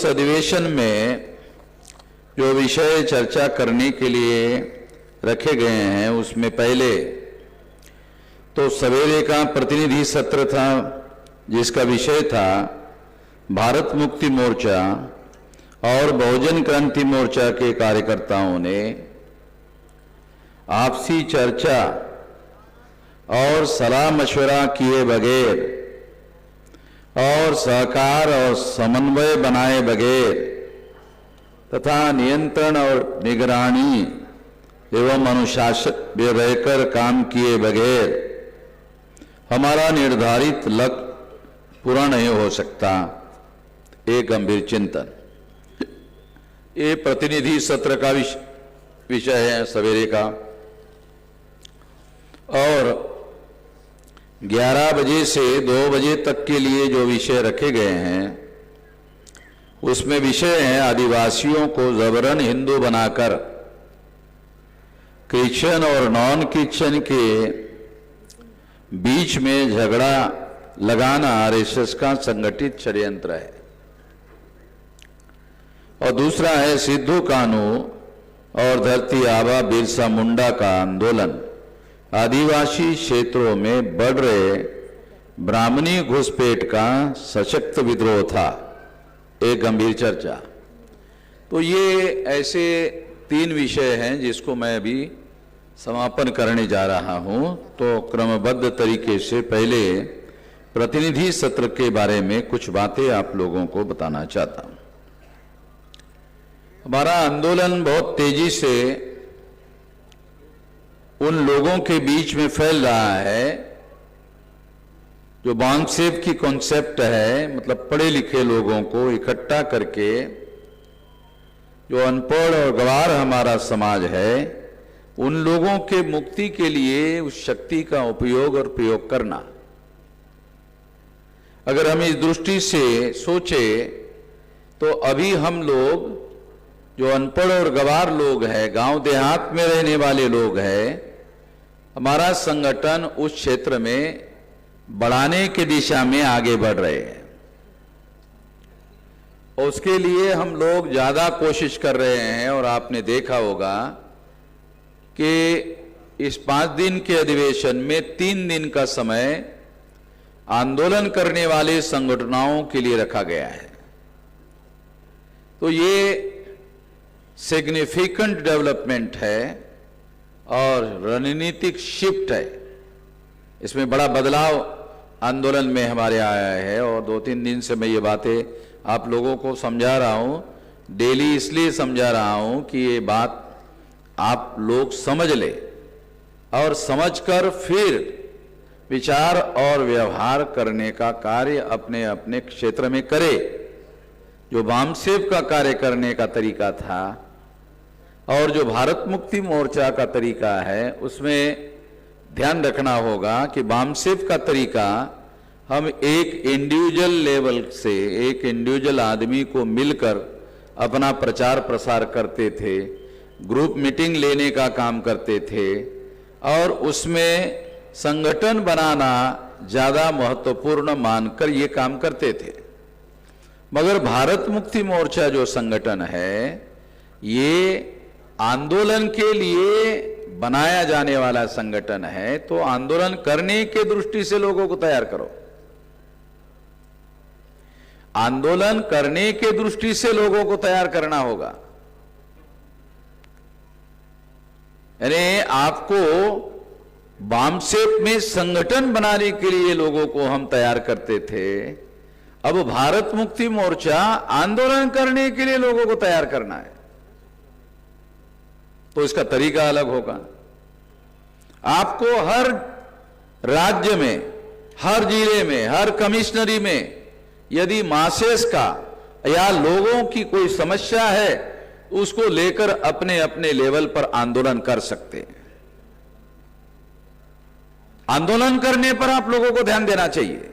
इस अधिवेशन में जो विषय चर्चा करने के लिए रखे गए हैं उसमें पहले तो सवेरे का प्रतिनिधि सत्र था जिसका विषय था भारत मुक्ति मोर्चा और बहुजन क्रांति मोर्चा के कार्यकर्ताओं ने आपसी चर्चा और सलाह मशवरा किए बगैर और सहकार और समन्वय बनाए बगैर तथा नियंत्रण और निगरानी एवं अनुशासन में रहकर काम किए बगैर हमारा निर्धारित लक्ष्य पूरा नहीं हो सकता। एक गंभीर चिंतन ये प्रतिनिधि सत्र का विषय है सवेरे का, और 11 बजे से 2 बजे तक के लिए जो विषय रखे गए हैं उसमें विषय है आदिवासियों को जबरन हिंदू बनाकर क्रिश्चियन और नॉन क्रिश्चियन के बीच में झगड़ा लगाना आरएसएस का संगठित षड्यंत्र है। और दूसरा है सिद्धू कान्हू और धरती आबा बिरसा मुंडा का आंदोलन आदिवासी क्षेत्रों में बढ़ रहे ब्राह्मणी घुसपैठ का सशक्त विद्रोह था। एक गंभीर चर्चा। तो ये ऐसे 3 विषय हैं जिसको मैं अभी समापन करने जा रहा हूं। तो क्रमबद्ध तरीके से पहले प्रतिनिधि सत्र के बारे में कुछ बातें आप लोगों को बताना चाहता हूं। हमारा आंदोलन बहुत तेजी से उन लोगों के बीच में फैल रहा है जो बांगसेप की कॉन्सेप्ट है, मतलब पढ़े लिखे लोगों को इकट्ठा करके जो अनपढ़ और गवार हमारा समाज है उन लोगों के मुक्ति के लिए उस शक्ति का उपयोग और प्रयोग करना। अगर हम इस दृष्टि से सोचे तो अभी हम लोग जो अनपढ़ और गवार लोग हैं, गांव देहात में रहने वाले लोग हैं, हमारा संगठन उस क्षेत्र में बढ़ाने की दिशा में आगे बढ़ रहे हैं। और उसके लिए हम लोग ज्यादा कोशिश कर रहे हैं। और आपने देखा होगा कि इस 5 दिन के अधिवेशन में 3 दिन का समय आंदोलन करने वाले संगठनों के लिए रखा गया है। तो ये सिग्निफिकेंट डेवलपमेंट है और रणनीतिक शिफ्ट है। इसमें बड़ा बदलाव आंदोलन में हमारे आया है। और 2-3 दिन से मैं ये बातें आप लोगों को समझा रहा हूं, डेली इसलिए समझा रहा हूं कि ये बात आप लोग समझ ले और समझकर फिर विचार और व्यवहार करने का कार्य अपने अपने क्षेत्र में करे। जो बामसेप का कार्य करने का तरीका था और जो भारत मुक्ति मोर्चा का तरीका है उसमें ध्यान रखना होगा कि बामसेप का तरीका हम एक इंडिविजुअल लेवल से एक इंडिविजुअल आदमी को मिलकर अपना प्रचार प्रसार करते थे, ग्रुप मीटिंग लेने का काम करते थे और उसमें संगठन बनाना ज्यादा महत्वपूर्ण मानकर ये काम करते थे। मगर भारत मुक्ति मोर्चा जो संगठन है ये आंदोलन के लिए बनाया जाने वाला संगठन है। तो आंदोलन करने के दृष्टि से लोगों को तैयार करो, आंदोलन करने के दृष्टि से लोगों को तैयार करना होगा। यानी आपको बामसेप में संगठन बनाने के लिए लोगों को हम तैयार करते थे, अब भारत मुक्ति मोर्चा आंदोलन करने के लिए लोगों को तैयार करना है। तो इसका तरीका अलग होगा। आपको हर राज्य में, हर जिले में, हर कमिश्नरी में यदि मासेस का या लोगों की कोई समस्या है उसको लेकर अपने अपने लेवल पर आंदोलन कर सकते हैं। आंदोलन करने पर आप लोगों को ध्यान देना चाहिए।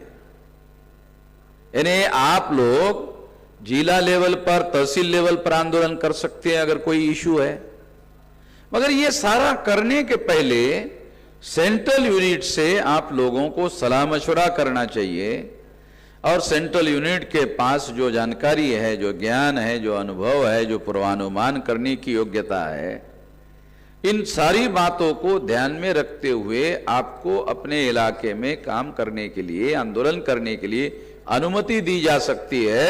यानी आप लोग जिला लेवल पर, तहसील लेवल पर आंदोलन कर सकते हैं अगर कोई इशू है, मगर ये सारा करने के पहले सेंट्रल यूनिट से आप लोगों को सलाह मशवरा करना चाहिए और सेंट्रल यूनिट के पास जो जानकारी है, जो ज्ञान है, जो अनुभव है, जो पूर्वानुमान करने की योग्यता है, इन सारी बातों को ध्यान में रखते हुए आपको अपने इलाके में काम करने के लिए, आंदोलन करने के लिए अनुमति दी जा सकती है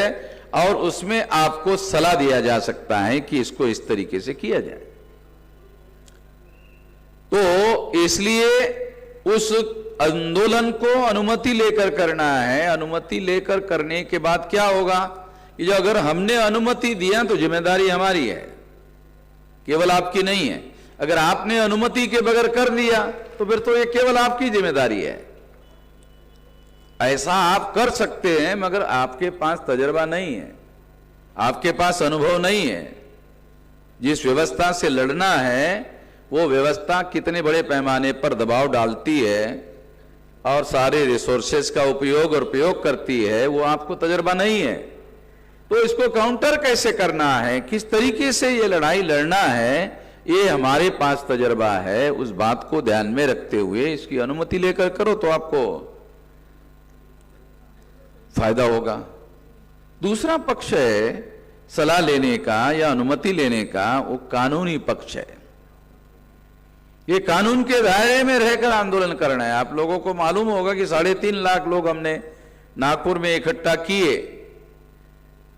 और उसमें आपको सलाह दिया जा सकता है कि इसको इस तरीके से किया जाए। तो इसलिए उस आंदोलन को अनुमति लेकर करना है। अनुमति लेकर करने के बाद क्या होगा कि जो अगर हमने अनुमति दिया तो जिम्मेदारी हमारी है, केवल आपकी नहीं है। अगर आपने अनुमति के बगैर कर दिया तो फिर तो ये केवल आपकी जिम्मेदारी है। ऐसा आप कर सकते हैं मगर आपके पास तजर्बा नहीं है, आपके पास अनुभव नहीं है। जिस व्यवस्था से लड़ना है वो व्यवस्था कितने बड़े पैमाने पर दबाव डालती है और सारे रिसोर्सेज का उपयोग और प्रयोग करती है, वो आपको तजर्बा नहीं है। तो इसको काउंटर कैसे करना है, किस तरीके से ये लड़ाई लड़ना है, ये हमारे पास तजर्बा है। उस बात को ध्यान में रखते हुए इसकी अनुमति लेकर करो तो आपको फायदा होगा। दूसरा पक्ष है सलाह लेने का या अनुमति लेने का, वो कानूनी पक्ष है। ये कानून के दायरे में रहकर आंदोलन करना है। आप लोगों को मालूम होगा कि 3.5 लाख लोग हमने नागपुर में इकट्ठा किए,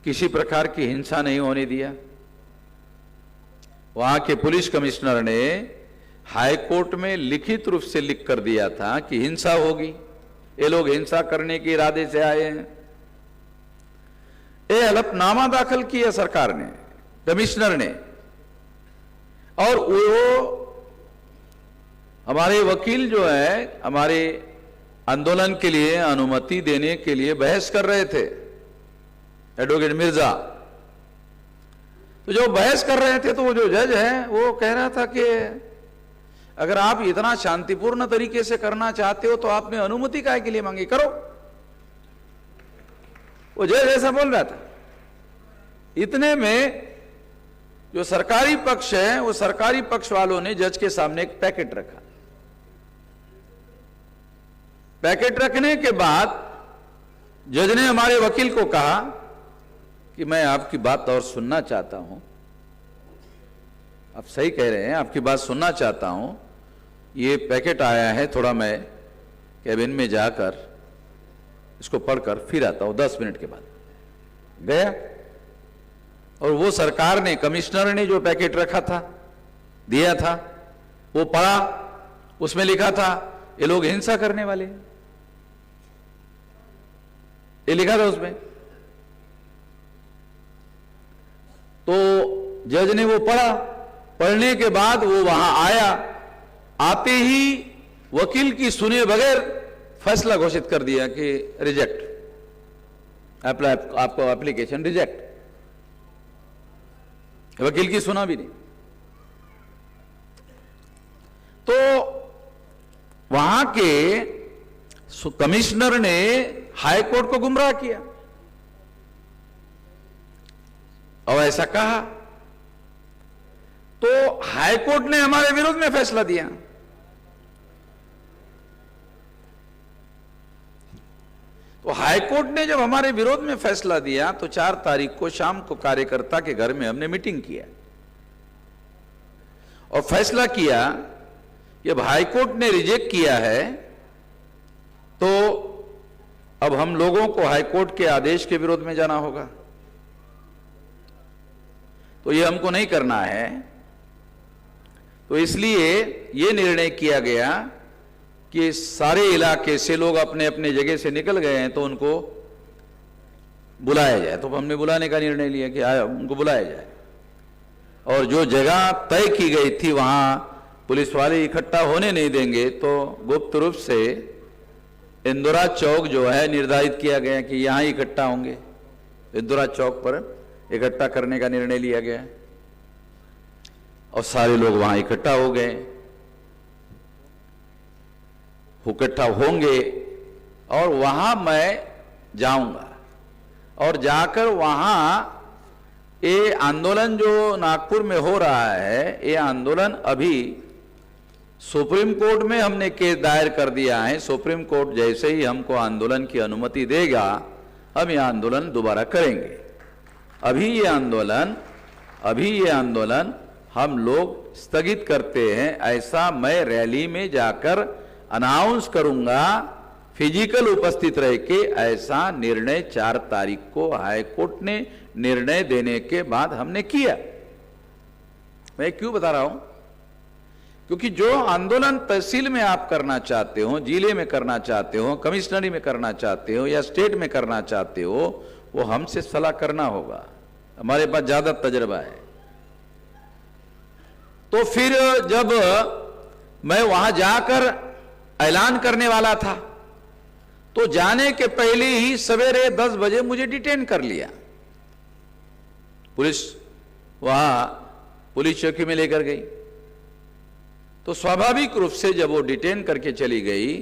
किसी प्रकार की हिंसा नहीं होने दिया। वहां के पुलिस कमिश्नर ने हाई कोर्ट में लिखित रूप से लिख कर दिया था कि हिंसा होगी, ये लोग हिंसा करने के इरादे से आए हैं। ये हलफनामा दाखिल किया सरकार ने, कमिश्नर ने, और वो हमारे वकील जो है हमारे आंदोलन के लिए अनुमति देने के लिए बहस कर रहे थे, एडवोकेट मिर्जा। तो जो बहस कर रहे थे तो वो जो जज है वो कह रहा था कि अगर आप इतना शांतिपूर्ण तरीके से करना चाहते हो तो आपने अनुमति काहे के लिए मांगी, करो। वो जज ऐसा बोल रहा था। इतने में जो सरकारी पक्ष है, वो सरकारी पक्ष वालों ने जज के सामने एक पैकेट रखा। पैकेट रखने के बाद जज ने हमारे वकील को कहा कि मैं आपकी बात और सुनना चाहता हूं। आप सही कह रहे हैं, आपकी बात सुनना चाहता हूं। ये पैकेट आया है, थोड़ा मैं कैबिन में जाकर इसको पढ़कर फिर आता हूं, 10 मिनट के बाद गया। और वो सरकार ने, कमिश्नर ने जो पैकेट रखा था, दिया था, वो पढ़ा। उसमें लिखा था ये लोग हिंसा करने वाले हैं, ये लिखा था उसमें। तो जज ने वो पढ़ा, पढ़ने के बाद वो वहां आया, आते ही वकील की सुने बगैर फैसला घोषित कर दिया कि रिजेक्ट, आपको एप्लीकेशन रिजेक्ट। वकील की सुना भी नहीं। तो वहां के कमिश्नर ने हाई कोर्ट को गुमराह किया और ऐसा कहा, तो हाई कोर्ट ने हमारे विरोध में फैसला दिया। तो हाई कोर्ट ने जब हमारे विरोध में फैसला दिया तो 4 तारीख को शाम को कार्यकर्ता के घर में हमने मीटिंग किया और फैसला किया कि अब हाई कोर्ट ने रिजेक्ट किया है तो अब हम लोगों को हाई कोर्ट के आदेश के विरोध में जाना होगा। तो ये हमको नहीं करना है। तो इसलिए ये निर्णय किया गया कि सारे इलाके से लोग अपने अपने जगह से निकल गए हैं तो उनको बुलाया जाए। तो हमने बुलाने का निर्णय लिया कि उनको बुलाया जाए। और जो जगह तय की गई थी वहां पुलिस वाले इकट्ठा होने नहीं देंगे, तो गुप्त रूप से इंदिरा चौक जो है निर्धारित किया गया कि यहां इकट्ठा होंगे। इंदिरा चौक पर इकट्ठा करने का निर्णय लिया गया और सारे लोग वहां इकट्ठा हो गए, इकट्ठा होंगे। और वहां मैं जाऊंगा और जाकर वहां ये आंदोलन जो नागपुर में हो रहा है, ये आंदोलन अभी सुप्रीम कोर्ट में हमने केस दायर कर दिया है। सुप्रीम कोर्ट जैसे ही हमको आंदोलन की अनुमति देगा हम यह आंदोलन दोबारा करेंगे। अभी ये आंदोलन हम लोग स्थगित करते हैं, ऐसा मैं रैली में जाकर अनाउंस करूंगा, फिजिकल उपस्थित रह के ऐसा निर्णय 4 तारीख को हाईकोर्ट ने निर्णय देने के बाद हमने किया। मैं क्यों बता रहा हूं? क्योंकि जो आंदोलन तहसील में आप करना चाहते हो, जिले में करना चाहते हो, कमिश्नरी में करना चाहते हो या स्टेट में करना चाहते हो, वो हमसे सलाह करना होगा। हमारे पास ज्यादा तजर्बा है। तो फिर जब मैं वहां जाकर ऐलान करने वाला था, तो जाने के पहले ही सवेरे 10 बजे मुझे डिटेन कर लिया पुलिस, वहां पुलिस चौकी में लेकर गई। तो स्वाभाविक रूप से जब वो डिटेन करके चली गई,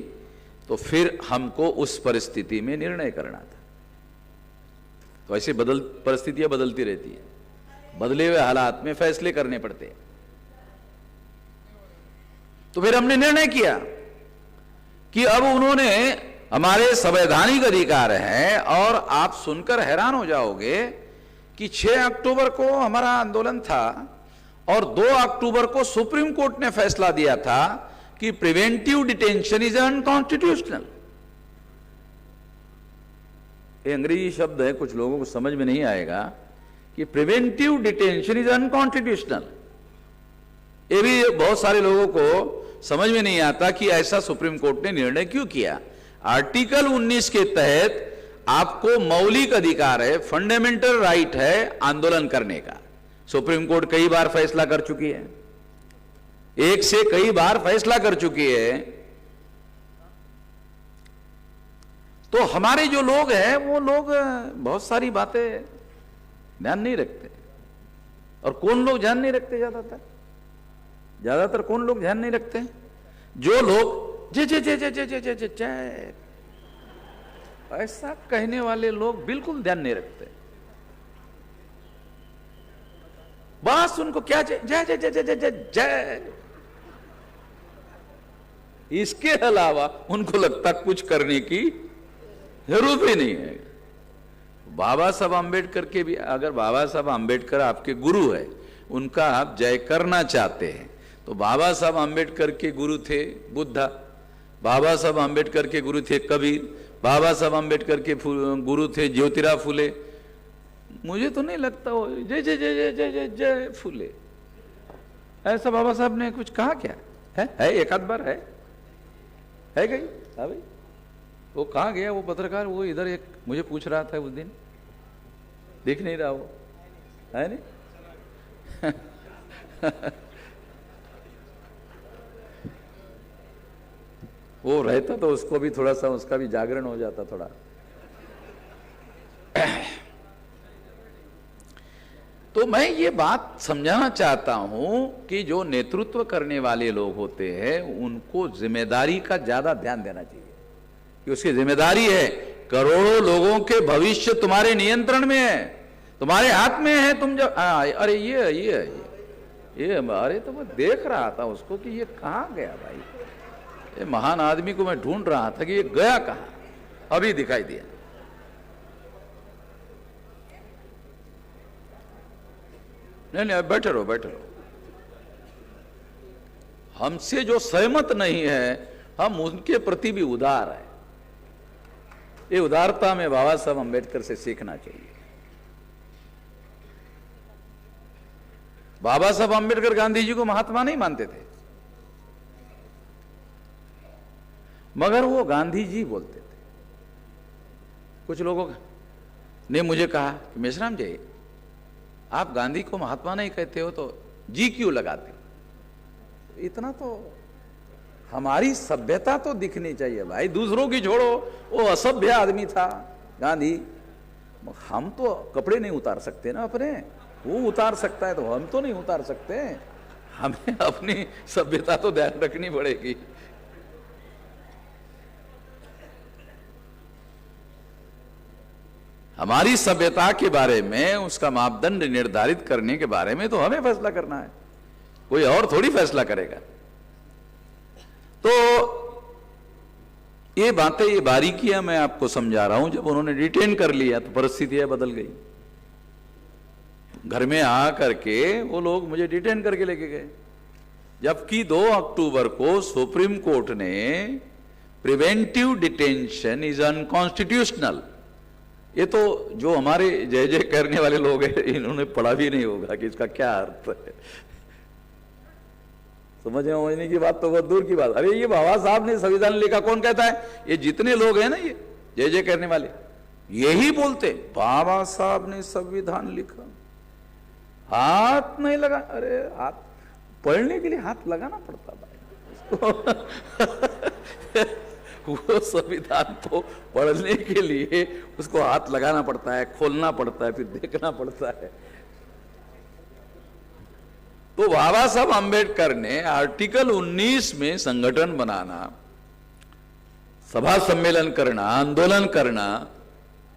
तो फिर हमको उस परिस्थिति में निर्णय करना था। तो ऐसे परिस्थितियां बदलती रहती है, बदले हुए हालात में फैसले करने पड़ते हैं। तो फिर हमने निर्णय किया कि अब उन्होंने, हमारे संवैधानिक अधिकार हैं, और आप सुनकर हैरान हो जाओगे कि 6 अक्टूबर को हमारा आंदोलन था और 2 अक्टूबर को सुप्रीम कोर्ट ने फैसला दिया था कि प्रिवेंटिव डिटेंशन इज अनकॉन्स्टिट्यूशनल। ये अंग्रेजी शब्द है, कुछ लोगों को समझ में नहीं आएगा कि प्रिवेंटिव डिटेंशन इज अनकॉन्स्टिट्यूशनल। ये भी बहुत सारे लोगों को समझ में नहीं आता कि ऐसा सुप्रीम कोर्ट ने निर्णय क्यों किया। आर्टिकल 19 के तहत आपको मौलिक अधिकार है, फंडामेंटल राइट है आंदोलन करने का। सुप्रीम कोर्ट कई बार फैसला कर चुकी है, एक से कई बार फैसला कर चुकी है। तो हमारे जो लोग हैं वो लोग बहुत सारी बातें ध्यान नहीं रखते। और कौन लोग ध्यान नहीं रखते? ज्यादातर कौन लोग ध्यान नहीं रखते? जो लोग जय जय जय जय जय जय जय जय जय ऐसा कहने वाले लोग बिल्कुल ध्यान नहीं रखते। बस उनको क्या जय जय जय जय जय जय जय, इसके अलावा उनको लगता कुछ करने की जरूरत ही नहीं है। बाबा साहब आंबेडकर के भी, अगर बाबा साहब आंबेडकर आपके गुरु है, उनका आप जय करना चाहते हैं, तो बाबा साहब आंबेडकर के गुरु थे बुद्धा, बाबा साहब आंबेडकर के गुरु थे कबीर, बाबा साहब आंबेडकर के गुरु थे ज्योतिराव फुले। मुझे तो नहीं लगता वो जय जय जय जय जय जय जय फुले ऐसा बाबा साहब ने कुछ कहा क्या है? एक आध बार है गई। हाँ भाई, वो कहाँ गया वो पत्रकार? वो इधर एक मुझे पूछ रहा था उस दिन, दिख नहीं रहा वो, है नहीं? वो रहता तो उसको भी थोड़ा सा, उसका भी जागरण हो जाता थोड़ा। तो मैं ये बात समझाना चाहता हूं कि जो नेतृत्व करने वाले लोग होते हैं उनको जिम्मेदारी का ज्यादा ध्यान देना चाहिए कि उसकी जिम्मेदारी है, करोड़ों लोगों के भविष्य तुम्हारे नियंत्रण में है, तुम्हारे हाथ में है। तुम जब अरे ये अरे तो मैं देख रहा था उसको कि ये कहाँ गया भाई, ये महान आदमी को मैं ढूंढ रहा था कि ये गया कहाँ, अभी दिखाई दिया। नहीं बैठे रहो। हमसे जो सहमत नहीं है हम उनके प्रति भी उदार है। ये उदारता में बाबा साहब अम्बेडकर से सीखना चाहिए। बाबा साहब अम्बेडकर गांधी जी को महात्मा नहीं मानते थे, मगर वो गांधी जी बोलते थे। कुछ लोगों ने मुझे कहा कि मेश्राम जी, आप गांधी को महात्मा नहीं कहते हो तो जी क्यों लगाते हो? इतना तो हमारी सभ्यता तो दिखनी चाहिए भाई, दूसरों की छोड़ो, वो असभ्य आदमी था गांधी। हम तो कपड़े नहीं उतार सकते ना अपने, वो उतार सकता है तो हम तो नहीं उतार सकते। हमें अपनी सभ्यता तो ध्यान रखनी पड़ेगी। हमारी सभ्यता के बारे में, उसका मापदंड निर्धारित करने के बारे में तो हमें फैसला करना है, कोई और थोड़ी फैसला करेगा। तो ये बातें, ये बारीकियां मैं आपको समझा रहा हूं। जब उन्होंने डिटेन कर लिया तो परिस्थितियां बदल गई। घर में आ करके वो लोग मुझे डिटेन करके लेके गए, जबकि 2 अक्टूबर को सुप्रीम कोर्ट ने प्रिवेंटिव डिटेंशन इज अनकॉन्स्टिट्यूशनल, ये तो जो हमारे जय जय करने वाले लोग हैं इन्होंने पढ़ा भी नहीं होगा कि इसका क्या अर्थ है। समझने की बात तो बहुत दूर की बात। अरे ये बाबा साहब ने संविधान लिखा, कौन कहता है? ये जितने लोग हैं ना ये जय जय करने वाले, यही बोलते बाबा साहब ने संविधान लिखा, हाथ नहीं लगा। अरे हाथ पढ़ने के लिए हाथ लगाना पड़ता भाई वो संविधान तो पढ़ने के लिए उसको हाथ लगाना पड़ता है, खोलना पड़ता है, फिर देखना पड़ता है। तो बाबा साहब अंबेडकर ने आर्टिकल 19 में संगठन बनाना, सभा सम्मेलन करना, आंदोलन करना,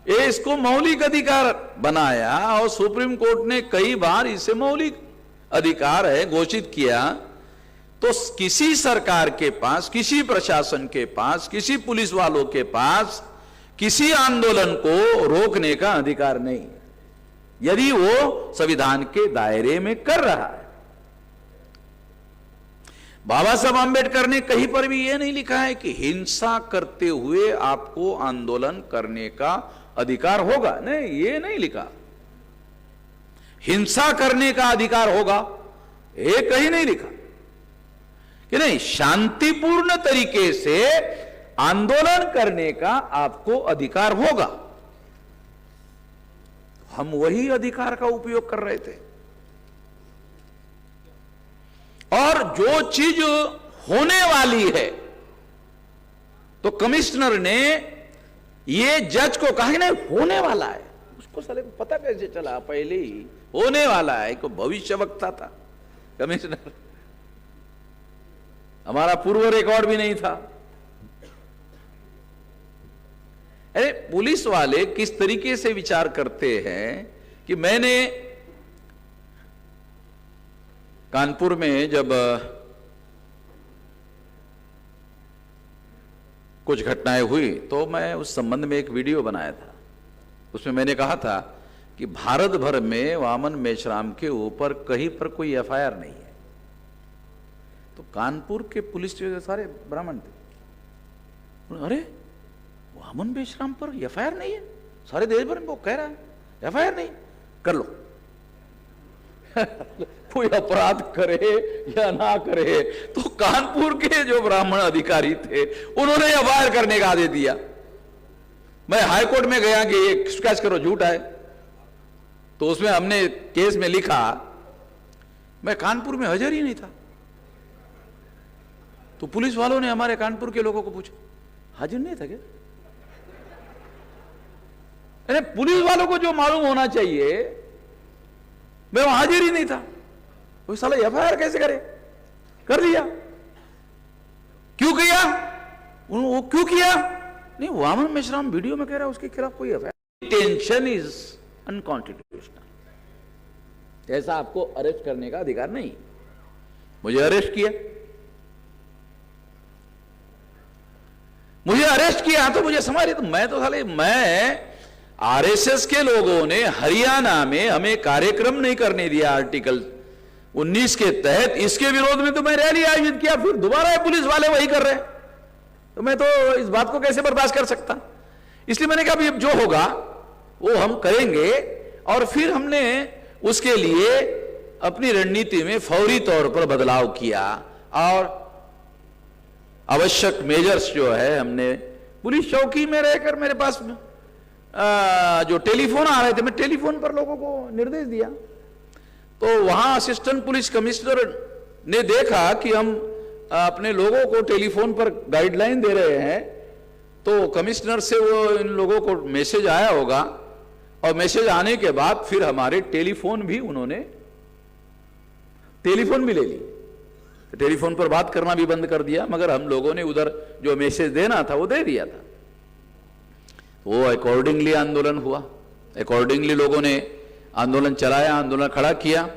ये इसको मौलिक अधिकार बनाया और सुप्रीम कोर्ट ने कई बार इसे मौलिक अधिकार है घोषित किया। तो किसी सरकार के पास, किसी प्रशासन के पास, किसी पुलिस वालों के पास किसी आंदोलन को रोकने का अधिकार नहीं, यदि वो संविधान के दायरे में कर रहा है। बाबा साहब आंबेडकर ने कहीं पर भी यह नहीं लिखा है कि हिंसा करते हुए आपको आंदोलन करने का अधिकार होगा, नहीं, ये नहीं लिखा। हिंसा करने का अधिकार होगा, ये कहीं नहीं लिखा कि नहीं, शांतिपूर्ण तरीके से आंदोलन करने का आपको अधिकार होगा। हम वही अधिकार का उपयोग कर रहे थे। और जो चीज होने वाली है, तो कमिश्नर ने ये जज को कहा कि नहीं होने वाला है, उसको साले को पता कैसे चला? पहले ही होने वाला है, को भविष्य वक्ता था कमिश्नर, हमारा पूर्व रिकॉर्ड भी नहीं था। अरे पुलिस वाले किस तरीके से विचार करते हैं कि मैंने कानपुर में जब कुछ घटनाएं हुई तो मैं उस संबंध में एक वीडियो बनाया था। उसमें मैंने कहा था कि भारत भर में वामन मेश्राम के ऊपर कहीं पर कोई एफआईआर नहीं है। तो कानपुर के पुलिस सारे ब्राह्मण थे। अरे वामन मेश्राम पर एफआईआर नहीं है, सारे देश भर में वो कह रहा है एफआईआर नहीं, कर लो कोई अपराध करे या ना करे। तो कानपुर के जो ब्राह्मण अधिकारी थे उन्होंने एफआईआर करने का आदेश दिया। मैं हाईकोर्ट में गया कि ये स्केच करो, झूठ है। तो उसमें हमने केस में लिखा, मैं कानपुर में हाजिर ही नहीं था। तो पुलिस वालों ने हमारे कानपुर के लोगों को पूछा, हाजिर नहीं था क्या? अरे पुलिस वालों को जो मालूम होना चाहिए, मैं वहां हाजिर ही नहीं था। वो साला एफआईआर कैसे करे? कर दिया। क्यों किया? वो क्यों किया? नहीं, वामन मेश्राम वीडियो में कह रहा है उसके खिलाफ कोई एफआईआर। डिटेंशन इज अनकॉन्स्टिट्यूशनल, ऐसा आपको अरेस्ट करने का अधिकार नहीं। मुझे अरेस्ट किया, तो मुझे समझ, तो मैं तो साले, मैं आरएसएस के लोगों ने हरियाणा में हमें कार्यक्रम नहीं करने दिया आर्टिकल 19 के तहत, इसके विरोध में तो मैं रैली आयोजित किया, फिर दोबारा पुलिस वाले वही कर रहे हैं। तो मैं तो इस बात को कैसे बर्दाश्त कर सकता? इसलिए मैंने कहा जो होगा वो हम करेंगे। और फिर हमने उसके लिए अपनी रणनीति में फौरी तौर पर बदलाव किया और आवश्यक मेजर्स जो है हमने पुलिस चौकी में रहकर, मेरे पास जो टेलीफोन आ रहे थे, मैं टेलीफोन पर लोगों को निर्देश दिया। तो वहां असिस्टेंट पुलिस कमिश्नर ने देखा कि हम अपने लोगों को टेलीफोन पर गाइडलाइन दे रहे हैं, तो कमिश्नर से वो इन लोगों को मैसेज आया होगा, और मैसेज आने के बाद फिर हमारे टेलीफोन भी उन्होंने टेलीफोन भी ले ली। टेलीफोन पर बात करना भी बंद कर दिया, मगर हम लोगों ने उधर जो मैसेज देना था वो दे दिया था। वो अकॉर्डिंगली आंदोलन हुआ, अकॉर्डिंगली लोगों ने आंदोलन चलाया, आंदोलन खड़ा किया,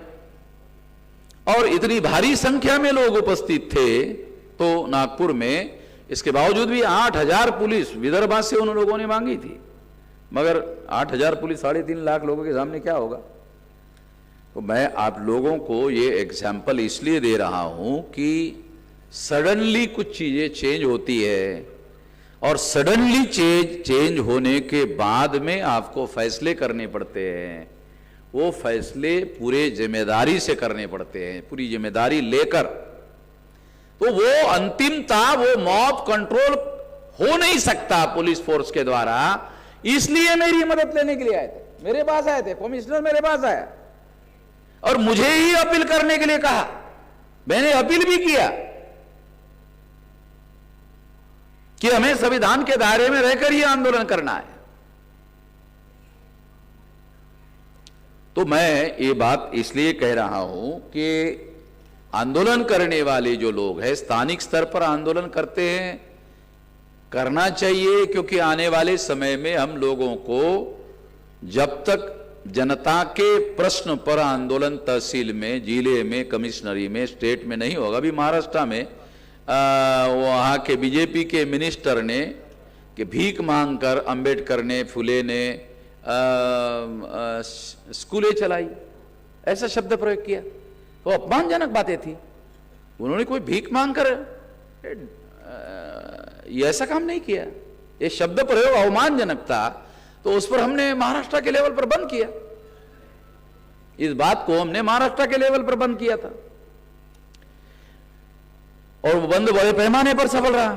और इतनी भारी संख्या में लोग उपस्थित थे तो नागपुर में इसके बावजूद भी 8,000 पुलिस विदर्भा से उन लोगों ने मांगी थी, मगर 8,000 पुलिस 3.5 लाख लोगों के सामने क्या होगा। तो मैं आप लोगों को ये एग्जाम्पल इसलिए दे रहा हूं कि सडनली कुछ चीजें चेंज होती है और सडनली चेंज होने के बाद में आपको फैसले करने पड़ते हैं। वो फैसले पूरे जिम्मेदारी से करने पड़ते हैं, पूरी जिम्मेदारी लेकर। तो वो अंतिमता, वो मॉब कंट्रोल हो नहीं सकता पुलिस फोर्स के द्वारा। इसलिए मेरी मदद लेने के लिए आए थे, मेरे पास आए थे, कमिश्नर मेरे पास आया और मुझे ही अपील करने के लिए कहा। मैंने अपील भी किया कि हमें संविधान के दायरे में रहकर ही आंदोलन करना है। तो मैं ये बात इसलिए कह रहा हूं कि आंदोलन करने वाले जो लोग हैं, स्थानिक स्तर पर आंदोलन करते हैं, करना चाहिए, क्योंकि आने वाले समय में हम लोगों को जब तक जनता के प्रश्न पर आंदोलन तहसील में, जिले में, कमिश्नरी में, स्टेट में नहीं होगा। अभी महाराष्ट्र में वहाँ के बीजेपी के मिनिस्टर ने कि भीख मांगकर अंबेडकर ने, फुले ने स्कूलें चलाई, ऐसा शब्द प्रयोग किया। तो अपमानजनक बातें थी। उन्होंने कोई भीख मांगकर ये ऐसा काम नहीं किया। ये शब्द प्रयोग अवमानजनक था, तो उस पर हमने महाराष्ट्र के लेवल पर बंद किया। इस बात को हमने महाराष्ट्र के लेवल पर बंद किया था और वो बंद बड़े पैमाने पर सफल रहा।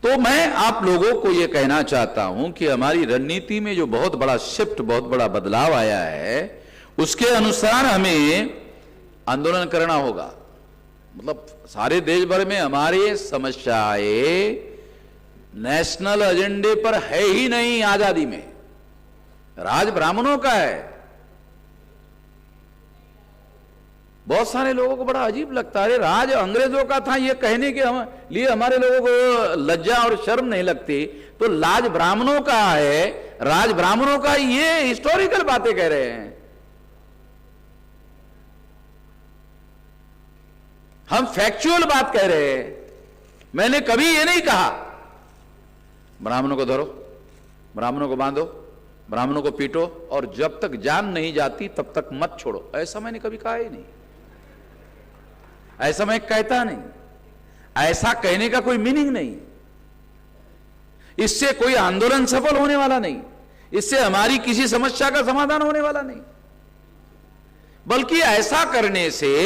तो मैं आप लोगों को यह कहना चाहता हूं कि हमारी रणनीति में जो बहुत बड़ा शिफ्ट, बहुत बड़ा बदलाव आया है, उसके अनुसार हमें आंदोलन करना होगा। मतलब सारे देश भर में हमारी समस्याएं नेशनल एजेंडे पर है ही नहीं। आजादी में राज ब्राह्मणों का है। बहुत सारे लोगों को बड़ा अजीब लगता है, राज अंग्रेजों का था, ये कहने के लिए हमारे लोगों को लज्जा और शर्म नहीं लगती। तो लाज ब्राह्मणों का है, राज ब्राह्मणों का, ये हिस्टोरिकल बातें कह रहे हैं। हम फैक्चुअल बात कह रहे हैं। मैंने कभी ये नहीं कहा ब्राह्मणों को धरो, ब्राह्मणों को बांधो, ब्राह्मणों को पीटो और जब तक जान नहीं जाती तब तक मत छोड़ो। ऐसा मैंने कभी कहा ही नहीं, ऐसा मैं कहता नहीं। ऐसा कहने का कोई मीनिंग नहीं। इससे कोई आंदोलन सफल होने वाला नहीं, इससे हमारी किसी समस्या का समाधान होने वाला नहीं। बल्कि ऐसा करने से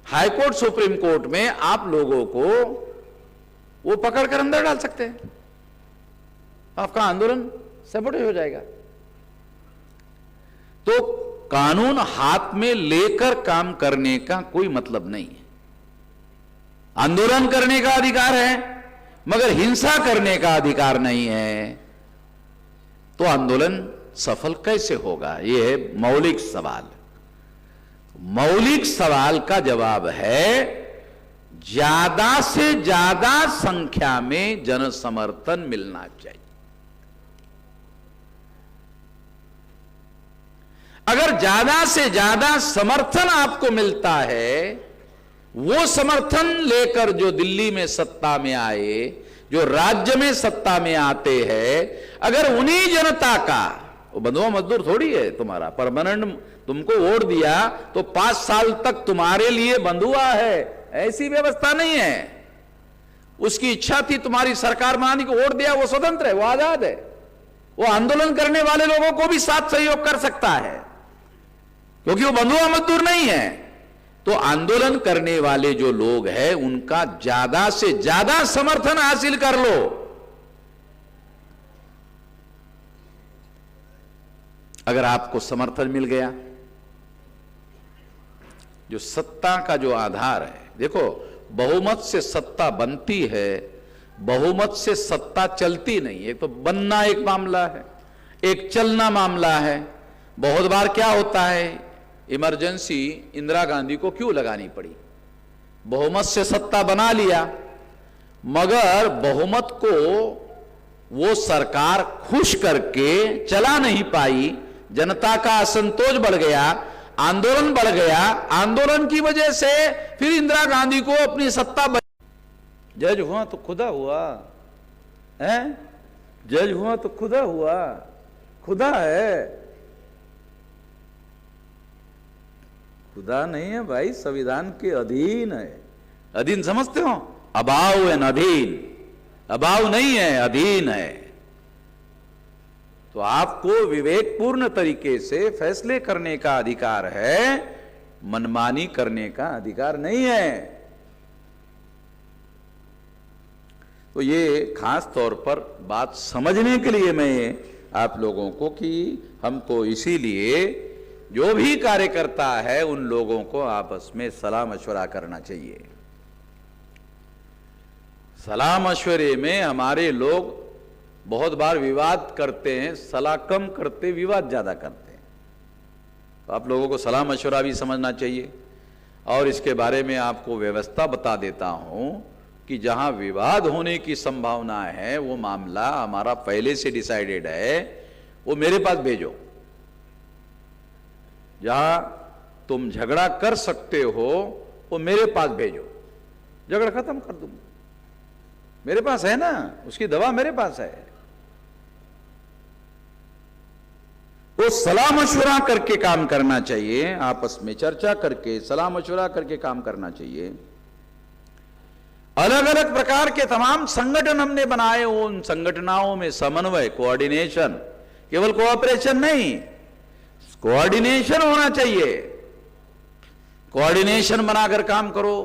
हाईकोर्ट, सुप्रीम कोर्ट में आप लोगों को वो पकड़कर अंदर डाल सकते हैं, आपका आंदोलन सफल हो जाएगा। तो कानून हाथ में लेकर काम करने का कोई मतलब नहीं है। आंदोलन करने का अधिकार है, मगर हिंसा करने का अधिकार नहीं है। तो आंदोलन सफल कैसे होगा, यह है मौलिक सवाल। मौलिक सवाल का जवाब है ज्यादा से ज्यादा संख्या में जन समर्थन मिलना चाहिए। अगर ज्यादा से ज्यादा समर्थन आपको मिलता है, वो समर्थन लेकर जो दिल्ली में सत्ता में आए, जो राज्य में सत्ता में आते हैं, अगर उन्हीं जनता का, वो बंधुआ मजदूर थोड़ी है तुम्हारा, परमानेंट तुमको वोट दिया तो 5 साल तक तुम्हारे लिए बंधुआ है, ऐसी व्यवस्था नहीं है। उसकी इच्छा थी तुम्हारी सरकार बनाने को, वोट दिया, वो स्वतंत्र है, वो आजाद है। वो आंदोलन करने वाले लोगों को भी साथ सहयोग कर सकता है, क्योंकि वो बंधुआ मजदूर नहीं है। तो आंदोलन करने वाले जो लोग हैं, उनका ज्यादा से ज्यादा समर्थन हासिल कर लो। अगर आपको समर्थन मिल गया, जो सत्ता का जो आधार है, देखो बहुमत से सत्ता बनती है, बहुमत से सत्ता चलती नहीं। एक तो बनना एक मामला है, एक चलना मामला है। बहुत बार क्या होता है, इमरजेंसी इंदिरा गांधी को क्यों लगानी पड़ी? बहुमत से सत्ता बना लिया, मगर बहुमत को वो सरकार खुश करके चला नहीं पाई, जनता का असंतोष बढ़ गया, आंदोलन बढ़ गया। आंदोलन की वजह से फिर इंदिरा गांधी को अपनी सत्ता जज हुआ तो खुदा हुआ है, जज हुआ तो खुदा हुआ, खुदा है, खुदा नहीं है भाई, संविधान के अधीन है। अधीन समझते हो? अबाव एंड अधीन, अबाव नहीं है, अधीन है। तो आपको विवेकपूर्ण तरीके से फैसले करने का अधिकार है, मनमानी करने का अधिकार नहीं है। तो ये खास तौर पर बात समझने के लिए मैं आप लोगों को कि हमको इसीलिए जो भी कार्य करता है उन लोगों को आपस में सलाह मशवरा करना चाहिए। सलाह मशवरे में हमारे लोग बहुत बार विवाद करते हैं, सलाह कम करते, विवाद ज्यादा करते हैं। तो आप लोगों को सलाह मशवरा भी समझना चाहिए। और इसके बारे में आपको व्यवस्था बता देता हूं कि जहां विवाद होने की संभावना है, वो मामला हमारा पहले से डिसाइडेड है, वो मेरे पास भेजो। जहां तुम झगड़ा कर सकते हो वो मेरे पास भेजो, झगड़ा खत्म कर दूंगा। मेरे पास है ना, उसकी दवा मेरे पास है। तो सलाह मशवरा करके काम करना चाहिए, आपस में चर्चा करके सलाह मशवरा करके काम करना चाहिए। अलग अलग प्रकार के तमाम संगठन हमने बनाए, उन संगठनों में समन्वय, कोऑर्डिनेशन, केवल कोऑपरेशन नहीं, कोऑर्डिनेशन होना चाहिए। कोऑर्डिनेशन बनाकर काम करो।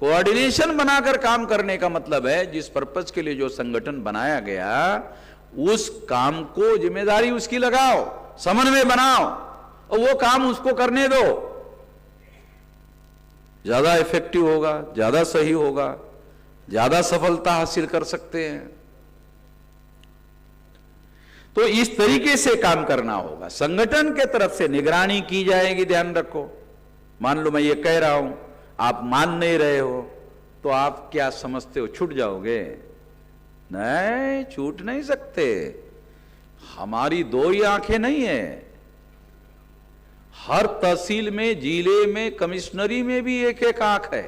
कोऑर्डिनेशन बनाकर काम करने का मतलब है जिस पर्पस के लिए जो संगठन बनाया गया उस काम को जिम्मेदारी उसकी लगाओ, समन्वय बनाओ और वो काम उसको करने दो। ज्यादा इफेक्टिव होगा, ज्यादा सही होगा, ज्यादा सफलता हासिल कर सकते हैं। तो इस तरीके से काम करना होगा। संगठन के तरफ से निगरानी की जाएगी, ध्यान रखो। मान लो मैं ये कह रहा हूं, आप मान नहीं रहे हो, तो आप क्या समझते हो, छूट जाओगे? नहीं, छूट नहीं सकते। हमारी दो ही आंखें नहीं है। हर तहसील में, जिले में, कमिश्नरी में भी एक एक आंख है।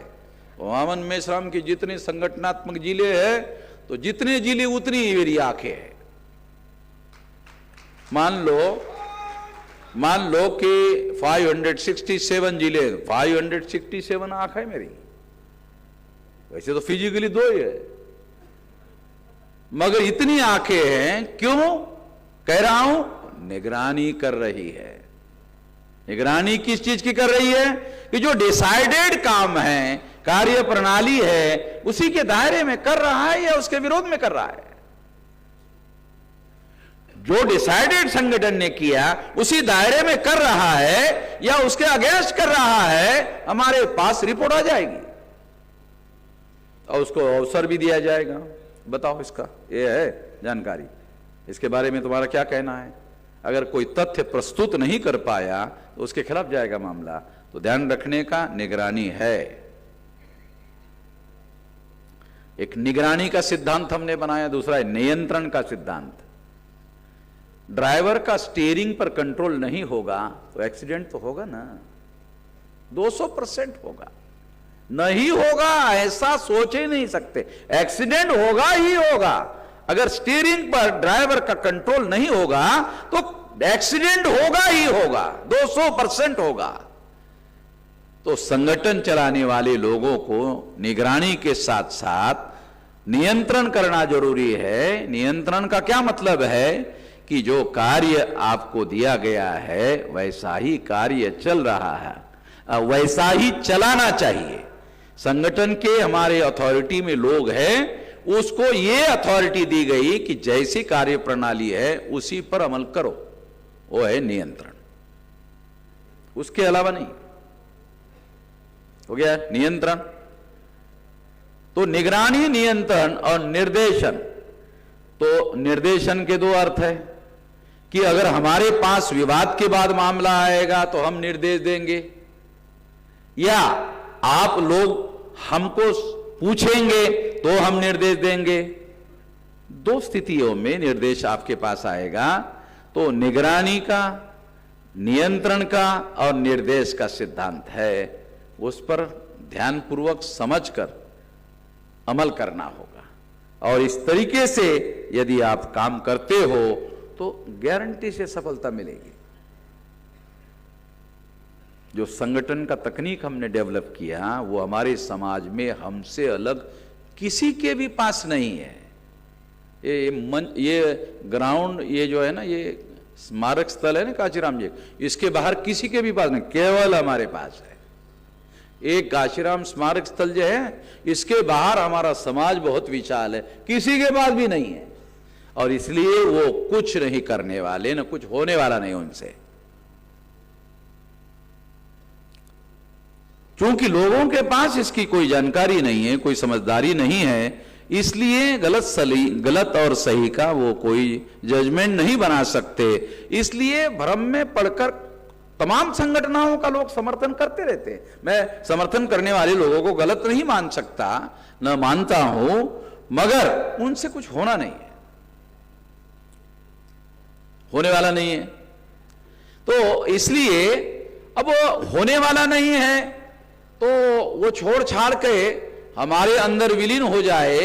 वामन मेश्राम के जितने संगठनात्मक जिले हैं, तो जितने जिले उतनी ही मेरी आंखें हैं। मान लो कि 567 जिले, 567 आंख है मेरी। वैसे तो फिजिकली दो ही है, मगर इतनी आंखें हैं। क्यों कह रहा हूं? निगरानी कर रही है। निगरानी किस चीज की कर रही है? कि जो डिसाइडेड काम है, कार्य प्रणाली है, उसी के दायरे में कर रहा है या उसके विरोध में कर रहा है। जो डिसाइडेड संगठन ने किया उसी दायरे में कर रहा है या उसके अगेंस्ट कर रहा है, हमारे पास रिपोर्ट आ जाएगी और उसको अवसर भी दिया जाएगा। बताओ, इसका ये है जानकारी। इसके बारे में तुम्हारा क्या कहना है? अगर कोई तथ्य प्रस्तुत नहीं कर पाया तो उसके खिलाफ जाएगा मामला। तो ध्यान रखने का, निगरानी है। एक निगरानी का सिद्धांत हमने बनाया, दूसरा है नियंत्रण का सिद्धांत। ड्राइवर का स्टीयरिंग पर कंट्रोल नहीं होगा तो एक्सीडेंट तो होगा ना, 200% होगा। नहीं होगा ऐसा सोच ही नहीं सकते, एक्सीडेंट होगा ही होगा। अगर स्टीयरिंग पर ड्राइवर का कंट्रोल नहीं होगा तो एक्सीडेंट होगा ही होगा, 200% होगा। तो संगठन चलाने वाले लोगों को निगरानी के साथ साथ नियंत्रण करना जरूरी है। नियंत्रण का क्या मतलब है? कि जो कार्य आपको दिया गया है वैसा ही कार्य चल रहा है, वैसा ही चलाना चाहिए। संगठन के हमारे अथॉरिटी में लोग हैं, उसको ये अथॉरिटी दी गई कि जैसी कार्य प्रणाली है उसी पर अमल करो, वो है नियंत्रण, उसके अलावा नहीं। हो गया नियंत्रण। तो निगरानी, नियंत्रण और निर्देशन। तो निर्देशन के दो अर्थ है कि अगर हमारे पास विवाद के बाद मामला आएगा तो हम निर्देश देंगे, या आप लोग हमको पूछेंगे तो हम निर्देश देंगे। दो स्थितियों में निर्देश आपके पास आएगा। तो निगरानी का, नियंत्रण का और निर्देश का सिद्धांत है, उस पर ध्यानपूर्वक समझकर अमल करना होगा। और इस तरीके से यदि आप काम करते हो तो गारंटी से सफलता मिलेगी। जो संगठन का तकनीक हमने डेवलप किया वो हमारे समाज में हमसे अलग किसी के भी पास नहीं है। ये ग्राउंड, ये जो है ना, ये स्मारक स्थल है ना काशीराम जी, इसके बाहर किसी के भी पास नहीं, केवल हमारे पास है। एक काशीराम स्मारक स्थल जो है, इसके बाहर हमारा समाज बहुत विशाल है, किसी के पास भी नहीं है। और इसलिए वो कुछ नहीं करने वाले, ना कुछ होने वाला नहीं उनसे। क्योंकि लोगों के पास इसकी कोई जानकारी नहीं है, कोई समझदारी नहीं है, इसलिए गलत और सही का वो कोई जजमेंट नहीं बना सकते। इसलिए भ्रम में पड़कर तमाम संगठनों का लोग समर्थन करते रहते हैं। मैं समर्थन करने वाले लोगों को गलत नहीं मान सकता, न मानता हूं, मगर उनसे कुछ होना नहीं है, होने वाला नहीं है। तो इसलिए अब होने वाला नहीं है तो वो छोड़ छाड़ के हमारे अंदर विलीन हो जाए,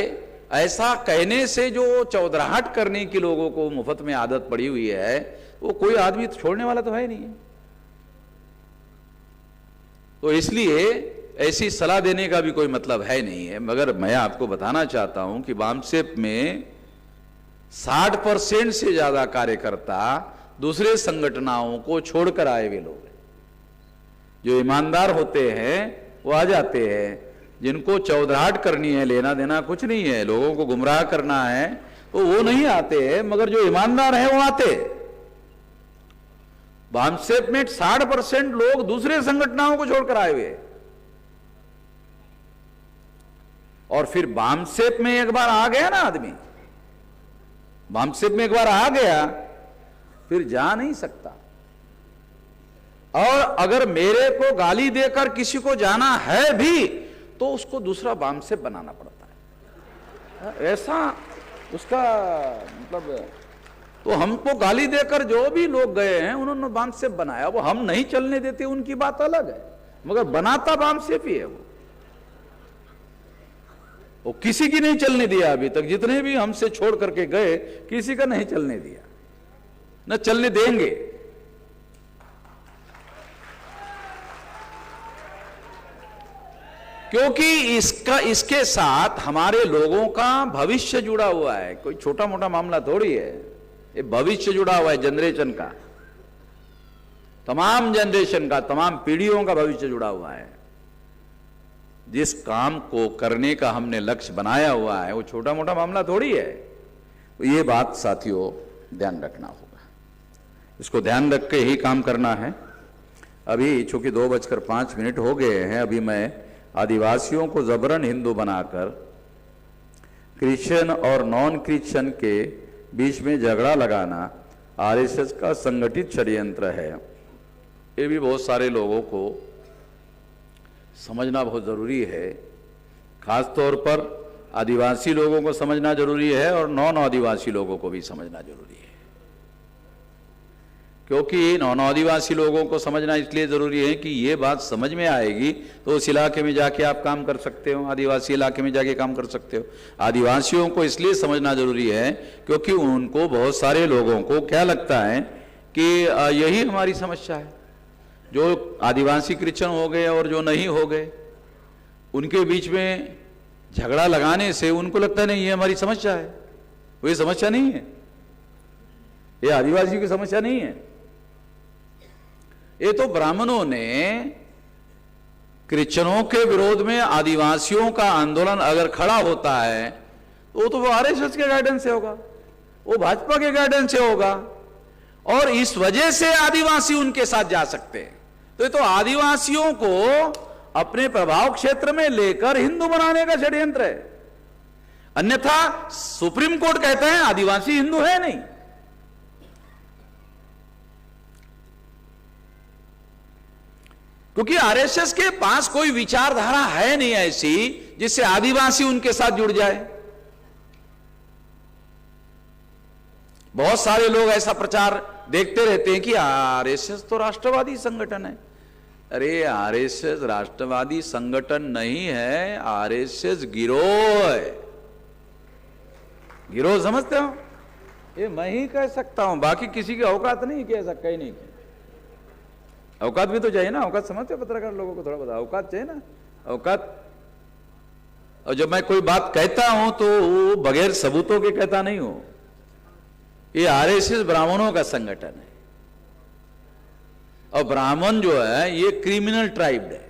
ऐसा कहने से जो चौधराहट करने की लोगों को मुफ्त में आदत पड़ी हुई है, वो कोई आदमी छोड़ने वाला तो है नहीं। तो इसलिए ऐसी सलाह देने का भी कोई मतलब है नहीं है। मगर मैं आपको बताना चाहता हूं कि बामसेप में 60% से ज्यादा कार्यकर्ता दूसरे संगठनों को छोड़कर आए हुए लोग हैं। जो ईमानदार होते हैं वो आ जाते हैं, जिनको चौधराहट करनी है, लेना देना कुछ नहीं है, लोगों को गुमराह करना है, तो वो नहीं आते हैं। मगर जो ईमानदार है वो आते। बामसेप में 60% लोग दूसरे संगठनों को छोड़कर आए हुए। और फिर बामसेप में एक बार आ गया ना आदमी, बामसेप में एक बार आ गया फिर जा नहीं सकता। और अगर मेरे को गाली देकर किसी को जाना है भी तो उसको दूसरा बामसेप बनाना पड़ता है, ऐसा उसका मतलब। तो हमको गाली देकर जो भी लोग गए हैं उन्होंने बामसेप बनाया, वो हम नहीं चलने देते उनकी बात अलग है, मगर बनाता बामसेप ही है। वो किसी की नहीं चलने दिया अभी तक, जितने भी हमसे छोड़ करके गए किसी का नहीं चलने दिया, न चलने देंगे। क्योंकि इसके साथ हमारे लोगों का भविष्य जुड़ा हुआ है। कोई छोटा मोटा मामला थोड़ी है, ये भविष्य जुड़ा हुआ है जनरेशन का, तमाम जनरेशन का, तमाम पीढ़ियों का भविष्य जुड़ा हुआ है। जिस काम को करने का हमने लक्ष्य बनाया हुआ है वो छोटा मोटा मामला थोड़ी है। तो ये बात साथियों ध्यान रखना होगा, इसको ध्यान रख के ही काम करना है। अभी चूंकि 2:05 हो गए हैं, अभी मैं आदिवासियों को जबरन हिंदू बनाकर क्रिश्चियन और नॉन क्रिश्चियन के बीच में झगड़ा लगाना आरएसएस का संगठित षड्यंत्र है, ये भी बहुत सारे लोगों को समझना बहुत जरूरी है। खास तौर पर आदिवासी लोगों को समझना जरूरी है और नॉन आदिवासी लोगों को भी समझना जरूरी है। क्योंकि नॉन आदिवासी लोगों को समझना इसलिए जरूरी है कि ये बात समझ में आएगी तो उस इलाके में जाके आप काम कर सकते हो, आदिवासी इलाके में जाके काम कर सकते हो। आदिवासियों को इसलिए समझना जरूरी है क्योंकि उनको, बहुत सारे लोगों को क्या लगता है कि यही हमारी समस्या है। जो आदिवासी क्रिश्चियन हो गए और जो नहीं हो गए, उनके बीच में झगड़ा लगाने से उनको लगता है नहीं ये हमारी समस्या है। वो ये समस्या नहीं है, ये आदिवासी की समस्या नहीं है। ये तो ब्राह्मणों ने क्रिश्चियनों के विरोध में आदिवासियों का आंदोलन अगर खड़ा होता है तो वो आरएसएस के गाइडेंस से होगा, वो भाजपा के गाइडेंस से होगा, और इस वजह से आदिवासी उनके साथ जा सकते हैं। तो ये तो आदिवासियों को अपने प्रभाव क्षेत्र में लेकर हिंदू बनाने का षड्यंत्र है। अन्यथा सुप्रीम कोर्ट कहता है आदिवासी हिंदू है नहीं। क्योंकि आरएसएस के पास कोई विचारधारा है नहीं ऐसी जिससे आदिवासी उनके साथ जुड़ जाए। बहुत सारे लोग ऐसा प्रचार देखते रहते हैं कि आरएसएस तो राष्ट्रवादी संगठन है, अरे आरएसएस राष्ट्रवादी संगठन नहीं है, आरएसएस गिरोह है। गिरोह समझते हो? ये मैं ही कह सकता हूं, बाकी किसी की औकात नहीं कि ऐसा कहीं नहीं कि। औकात भी तो चाहिए ना, औकात समझते हो पत्रकार लोगों को, थोड़ा बताओ, औकात चाहिए ना, औकात। और जब मैं कोई बात कहता हूं तो वो बगैर सबूतों के कहता नहीं हूं। ये आरएसएस ब्राह्मणों का संगठन है, और ब्राह्मण जो है ये क्रिमिनल ट्राइब है,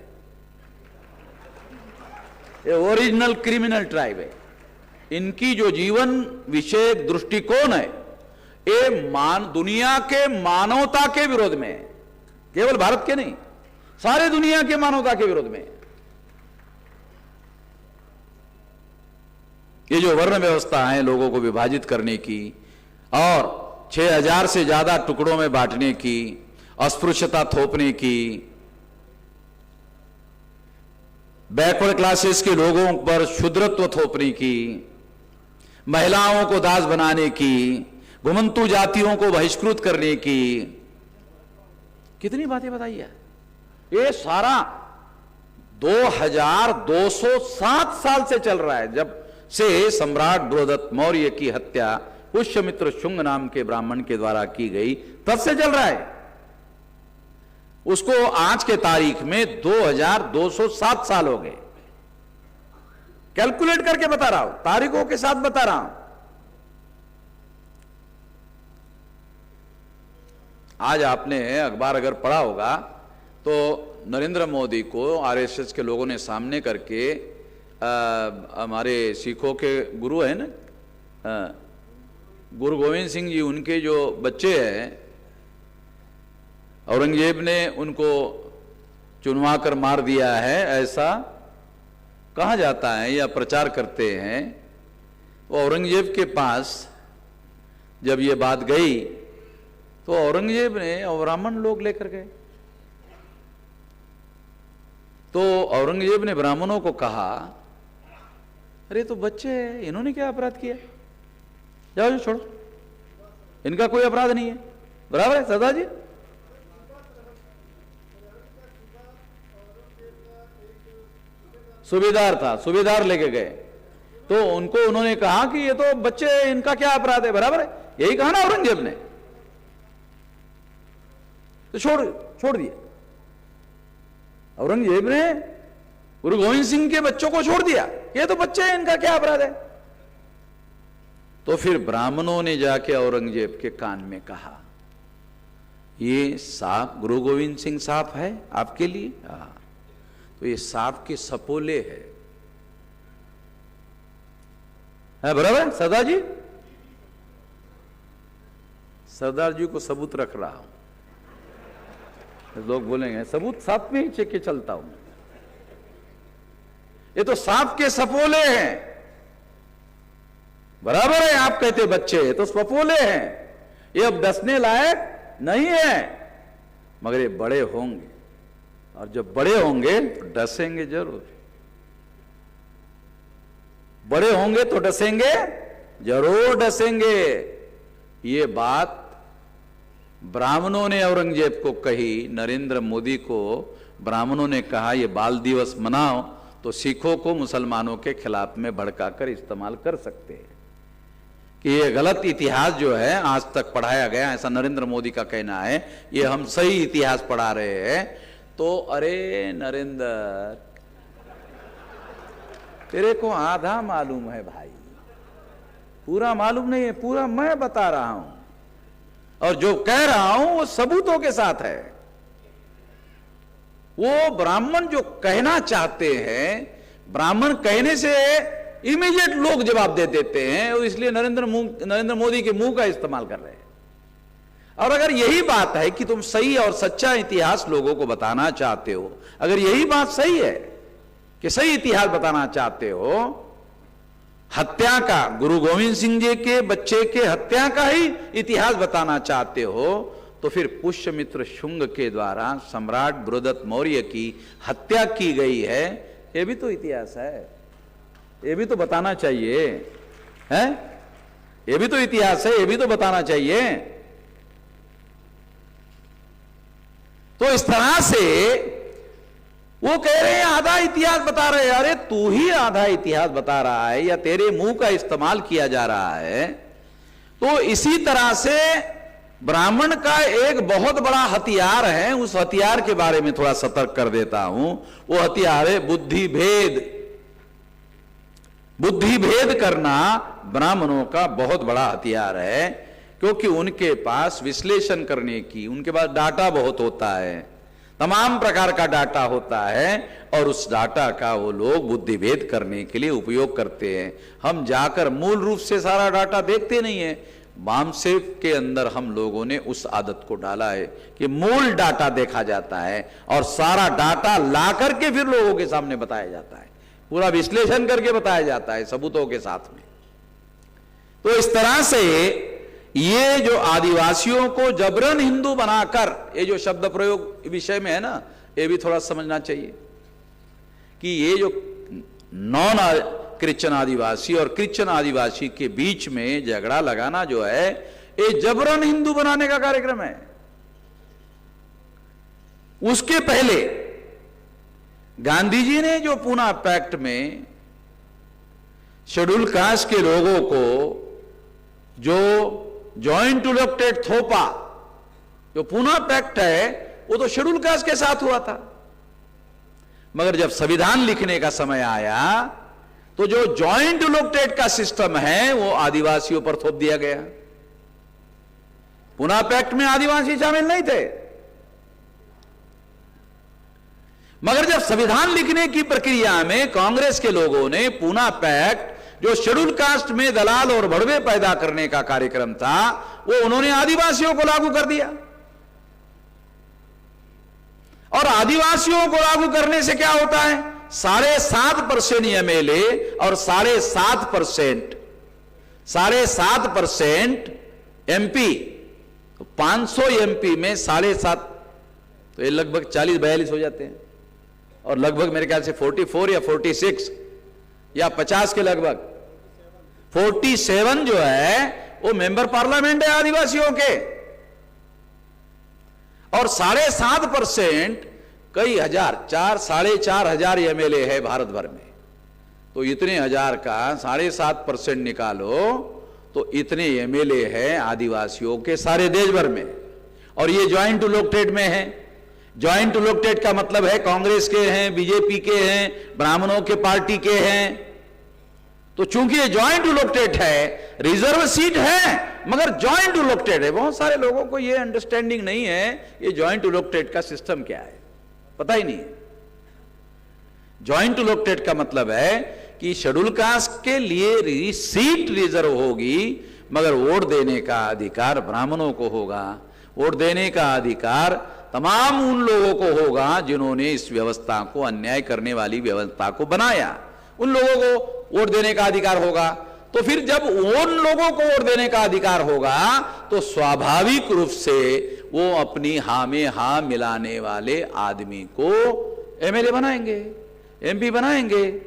ये ओरिजिनल क्रिमिनल ट्राइब है। इनकी जो जीवन विषय दृष्टिकोण है ये दुनिया के मानवता के विरोध में है, केवल भारत के नहीं, सारे दुनिया के मानवता के विरोध में है। ये जो वर्ण व्यवस्था है लोगों को विभाजित करने की और 6000 से ज्यादा टुकड़ों में बांटने की, अस्पृश्यता थोपने की, बैकवर्ड क्लासेस के लोगों पर शूद्रत्व थोपने की, महिलाओं को दास बनाने की, घुमंतु जातियों को बहिष्कृत करने की, कितनी बातें बताई है। ये सारा 2207 साल से चल रहा है, जब से सम्राट बृहदत्त मौर्य की हत्या पुष्यमित्र शुंग नाम के ब्राह्मण के द्वारा की गई, तब से चल रहा है। उसको आज के तारीख में 2207 साल हो गए। कैलकुलेट करके बता रहा हूं, तारीखों के साथ बता रहा हूं। आज आपने अखबार अगर पढ़ा होगा तो नरेंद्र मोदी को आरएसएस के लोगों ने सामने करके, हमारे सिखों के गुरु है ना, गुरु गोविंद सिंह जी, उनके जो बच्चे हैं, औरंगजेब ने उनको चुनवा कर मार दिया है, ऐसा कहा जाता है या प्रचार करते हैं। वो औरंगजेब के पास जब ये बात गई तो औरंगजेब ने ब्राह्मण लोग लेकर गए, तो औरंगजेब ने ब्राह्मणों को कहा, अरे तो बच्चे हैं, इन्होंने क्या अपराध किया, जाओ छोड़ो, इनका कोई अपराध नहीं है। बराबर है सरदार जी? सूबेदार था, सूबेदार लेके गए, तो उनको उन्होंने कहा कि ये तो बच्चे, इनका क्या अपराध है। बराबर है, यही कहा ना औरंगजेब ने, तो छोड़ दिया औरंगजेब ने, गुरु गोविंद सिंह के बच्चों को छोड़ दिया, ये तो बच्चे हैं, इनका क्या अपराध है। तो फिर ब्राह्मणों ने जाके औरंगजेब के कान में कहा, ये सांप गुरु गोविंद सिंह सांप है आपके लिए? हाँ, तो ये सांप के सपोले है। बराबर सरदार जी? सरदार जी को सबूत रख रहा हूं, लोग बोलेंगे सबूत साथ में ही चेक चलता हूं। ये तो सांप के सपोले हैं। बराबर है, आप कहते बच्चे, तो सपोले हैं, ये अब डसने लायक नहीं है, मगर ये बड़े होंगे, और जब बड़े होंगे तो डसेंगे जरूर। बड़े होंगे तो डसेंगे, जरूर डसेंगे। ये बात ब्राह्मणों ने औरंगजेब को कही, नरेंद्र मोदी को ब्राह्मणों ने कहा ये बाल दिवस मनाओ, तो सिखों को मुसलमानों के खिलाफ में भड़काकर इस्तेमाल कर सकते हैं कि ये गलत इतिहास जो है आज तक पढ़ाया गया, ऐसा नरेंद्र मोदी का कहना है, ये हम सही इतिहास पढ़ा रहे हैं। तो अरे नरेंद्र, तेरे को आधा मालूम है भाई, पूरा मालूम नहीं है, पूरा मैं बता रहा हूं, और जो कह रहा हूं वो सबूतों के साथ है। वो ब्राह्मण जो कहना चाहते हैं, ब्राह्मण कहने से इमीडिएट लोग जवाब दे देते हैं, और इसलिए नरेंद्र मोदी के मुंह का इस्तेमाल कर रहे हैं। और अगर यही बात है कि तुम सही और सच्चा इतिहास लोगों को बताना चाहते हो, अगर यही बात सही है कि सही इतिहास बताना चाहते हो, हत्या का, गुरु गोविंद सिंह जी के बच्चे के हत्या का ही इतिहास बताना चाहते हो, तो फिर पुष्यमित्र शुंग के द्वारा सम्राट बृहदत्त मौर्य की हत्या की गई है, ये भी तो इतिहास है, ये भी तो बताना चाहिए, है? ये भी तो इतिहास है, ये भी तो बताना चाहिए। तो इस तरह से वो कह रहे हैं आधा इतिहास बता रहे हैं। अरे तू ही आधा इतिहास बता रहा है या तेरे मुंह का इस्तेमाल किया जा रहा है। तो इसी तरह से ब्राह्मण का एक बहुत बड़ा हथियार है, उस हथियार के बारे में थोड़ा सतर्क कर देता हूं। वो हथियार है बुद्धि भेद। बुद्धि भेद करना ब्राह्मणों का बहुत बड़ा हथियार है, क्योंकि उनके पास विश्लेषण करने की, उनके पास डाटा बहुत होता है, तमाम प्रकार का डाटा होता है, और उस डाटा का वो लोग बुद्धि भेद करने के लिए उपयोग करते हैं। हम जाकर मूल रूप से सारा डाटा देखते नहीं है। वामसेव के अंदर हम लोगों ने उस आदत को डाला है कि मूल डाटा देखा जाता है और सारा डाटा ला करके फिर लोगों के सामने बताया जाता है, पूरा विश्लेषण करके बताया जाता है सबूतों के साथ में। तो इस तरह से ये जो आदिवासियों को जबरन हिंदू बनाकर, ये जो शब्द प्रयोग विषय में है ना, ये भी थोड़ा समझना चाहिए कि ये जो नॉन क्रिश्चियन आदिवासी और क्रिश्चियन आदिवासी के बीच में झगड़ा लगाना जो है, ये जबरन हिंदू बनाने का कार्यक्रम है। उसके पहले गांधी जी ने जो पूना पैक्ट में शेड्यूल कास्ट के लोगों को जो जॉइंट इलेक्टेड थोपा, जो पूना पैक्ट है, वो तो शेड्यूल कास्ट के साथ हुआ था। मगर जब संविधान लिखने का समय आया तो जो जॉइंट इलेक्टेड का सिस्टम है वो आदिवासियों पर थोप दिया गया। पूना पैक्ट में आदिवासी शामिल नहीं थे, मगर जब संविधान लिखने की प्रक्रिया में कांग्रेस के लोगों ने पूना पैक्ट, जो शेड्यूल कास्ट में दलाल और भड़वे पैदा करने का कार्यक्रम था, वो उन्होंने आदिवासियों को लागू कर दिया। और आदिवासियों को लागू करने से क्या होता है, 7.5% एमएलए और 7.5% एमपी, तो 500 एमपी में 7.5, तो ये लगभग 40-42 हो जाते हैं। और लगभग मेरे ख्याल से 44 या 46 या 50 के लगभग 47 जो है वो मेंबर पार्लियामेंट है आदिवासियों के। और 7.5% कई हजार, 4-4.5 हजार एमएलए है भारत भर में। तो इतने हजार का 7.5% निकालो तो इतने एमएलए है आदिवासियों के सारे देश भर में। और ये ज्वाइंट इलेक्टेड में है। ज्वाइंट इलेक्टेड का मतलब है कांग्रेस के हैं, बीजेपी के हैं, ब्राह्मणों के पार्टी के हैं। तो चूंकि ये ज्वाइंट इलेक्टेड है, रिजर्व सीट है मगर ज्वाइंट इलेक्टेड है। बहुत सारे लोगों को ये अंडरस्टैंडिंग नहीं है ये ज्वाइंट इलेक्टेड का सिस्टम क्या है, पता ही नहीं है। ज्वाइंट इलेक्टेड का मतलब है कि शेड्यूल कास्ट के लिए सीट रिजर्व होगी मगर वोट देने का अधिकार ब्राह्मणों को होगा। वोट देने का अधिकार तमाम उन लोगों को होगा जिन्होंने इस व्यवस्था को, अन्याय करने वाली व्यवस्था को बनाया। उन लोगों को वोट देने का अधिकार होगा। तो फिर जब उन लोगों को वोट देने का अधिकार होगा तो स्वाभाविक रूप से वो अपनी हां में हां मिलाने वाले आदमी को एमएलए बनाएंगे, एमपी बनाएंगे।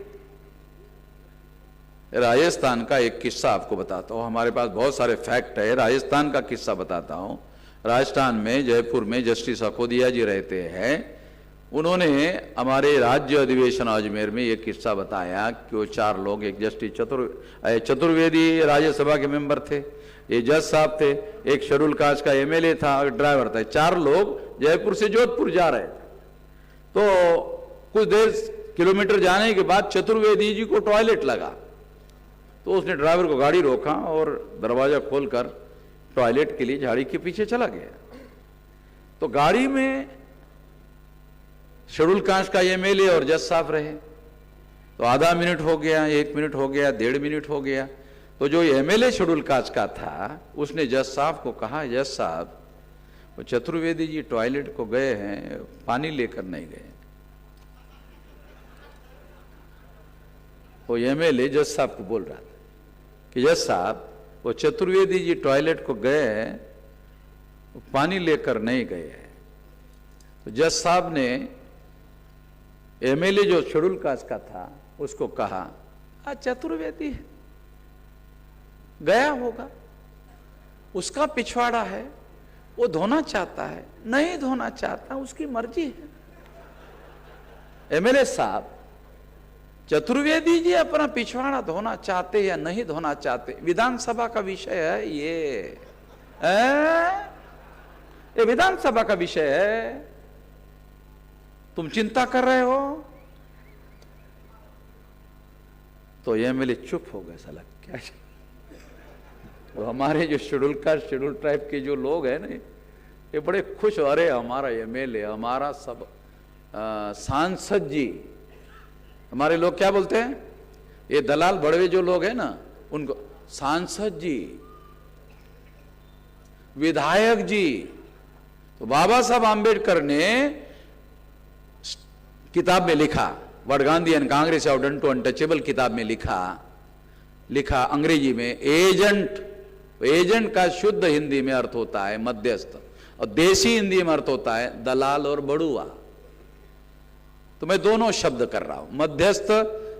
राजस्थान का एक किस्सा आपको बताता हूं, हमारे पास बहुत सारे फैक्ट है। राजस्थान का किस्सा बताता हूं। राजस्थान में जयपुर में जस्टिस अखोदिया जी रहते हैं। उन्होंने हमारे राज्य अधिवेशन अजमेर में एक किस्सा बताया कि वो 4 लोग, एक जस्टिस चतुर्वेदी राज्यसभा के मेंबर थे, ये जज साहब थे, एक शेड्यूल कास्ट का एमएलए था और ड्राइवर था। 4 लोग जयपुर से जोधपुर जा रहे थे। तो कुछ देर किलोमीटर जाने के बाद चतुर्वेदी जी को टॉयलेट लगा, तो उसने ड्राइवर को गाड़ी रोका और दरवाजा खोलकर टॉयलेट के लिए झाड़ी के पीछे चला गया। तो गाड़ी में शेड्यूल कास्ट का एमएलए और जज साहब रहे। तो आधा मिनट हो गया, 1 मिनट हो गया, 1.5 मिनट हो गया। तो जो एमएलए शेड्यूल कास्ट का था उसने जज साहब को कहा, जज साहब वो चतुर्वेदी जी टॉयलेट को गए हैं, पानी लेकर नहीं गए। वो एमएलए जज साहब को बोल रहा था कि जज साहब वो चतुर्वेदी जी टॉयलेट को गए हैं, पानी लेकर नहीं गए हैं। तो जज साहब ने एमएलए जो शेड्यूल कास्ट का था उसको कहा, चतुर्वेदी गया होगा, उसका पिछवाड़ा है, वो धोना चाहता है, नहीं धोना चाहता, उसकी मर्जी है। एमएलए साहब, चतुर्वेदी जी अपना पिछवाड़ा धोना चाहते या नहीं धोना चाहते, विधानसभा का विषय है ये विधानसभा का विषय है। तुम चिंता कर रहे हो। तो एमएलए चुप हो गए, साला क्या। तो हमारे जो शेड्यूल कास्ट शेड्यूल ट्राइब के जो लोग हैं ना, ये बड़े खुश, अरे हमारा एमएलए, हमारा सब सांसद जी। हमारे लोग क्या बोलते हैं, ये दलाल बड़वे जो लोग हैं ना, उनको सांसद जी, विधायक जी। तो बाबा साहब आंबेडकर ने किताब में लिखा, what Gandhi and Congress have done to untouchable किताब में लिखा अंग्रेजी में, एजेंट का शुद्ध हिंदी में अर्थ होता है मध्यस्थ, और देसी हिंदी में अर्थ होता है दलाल और बड़ुआ। तो मैं दोनों शब्द कर रहा हूं। मध्यस्थ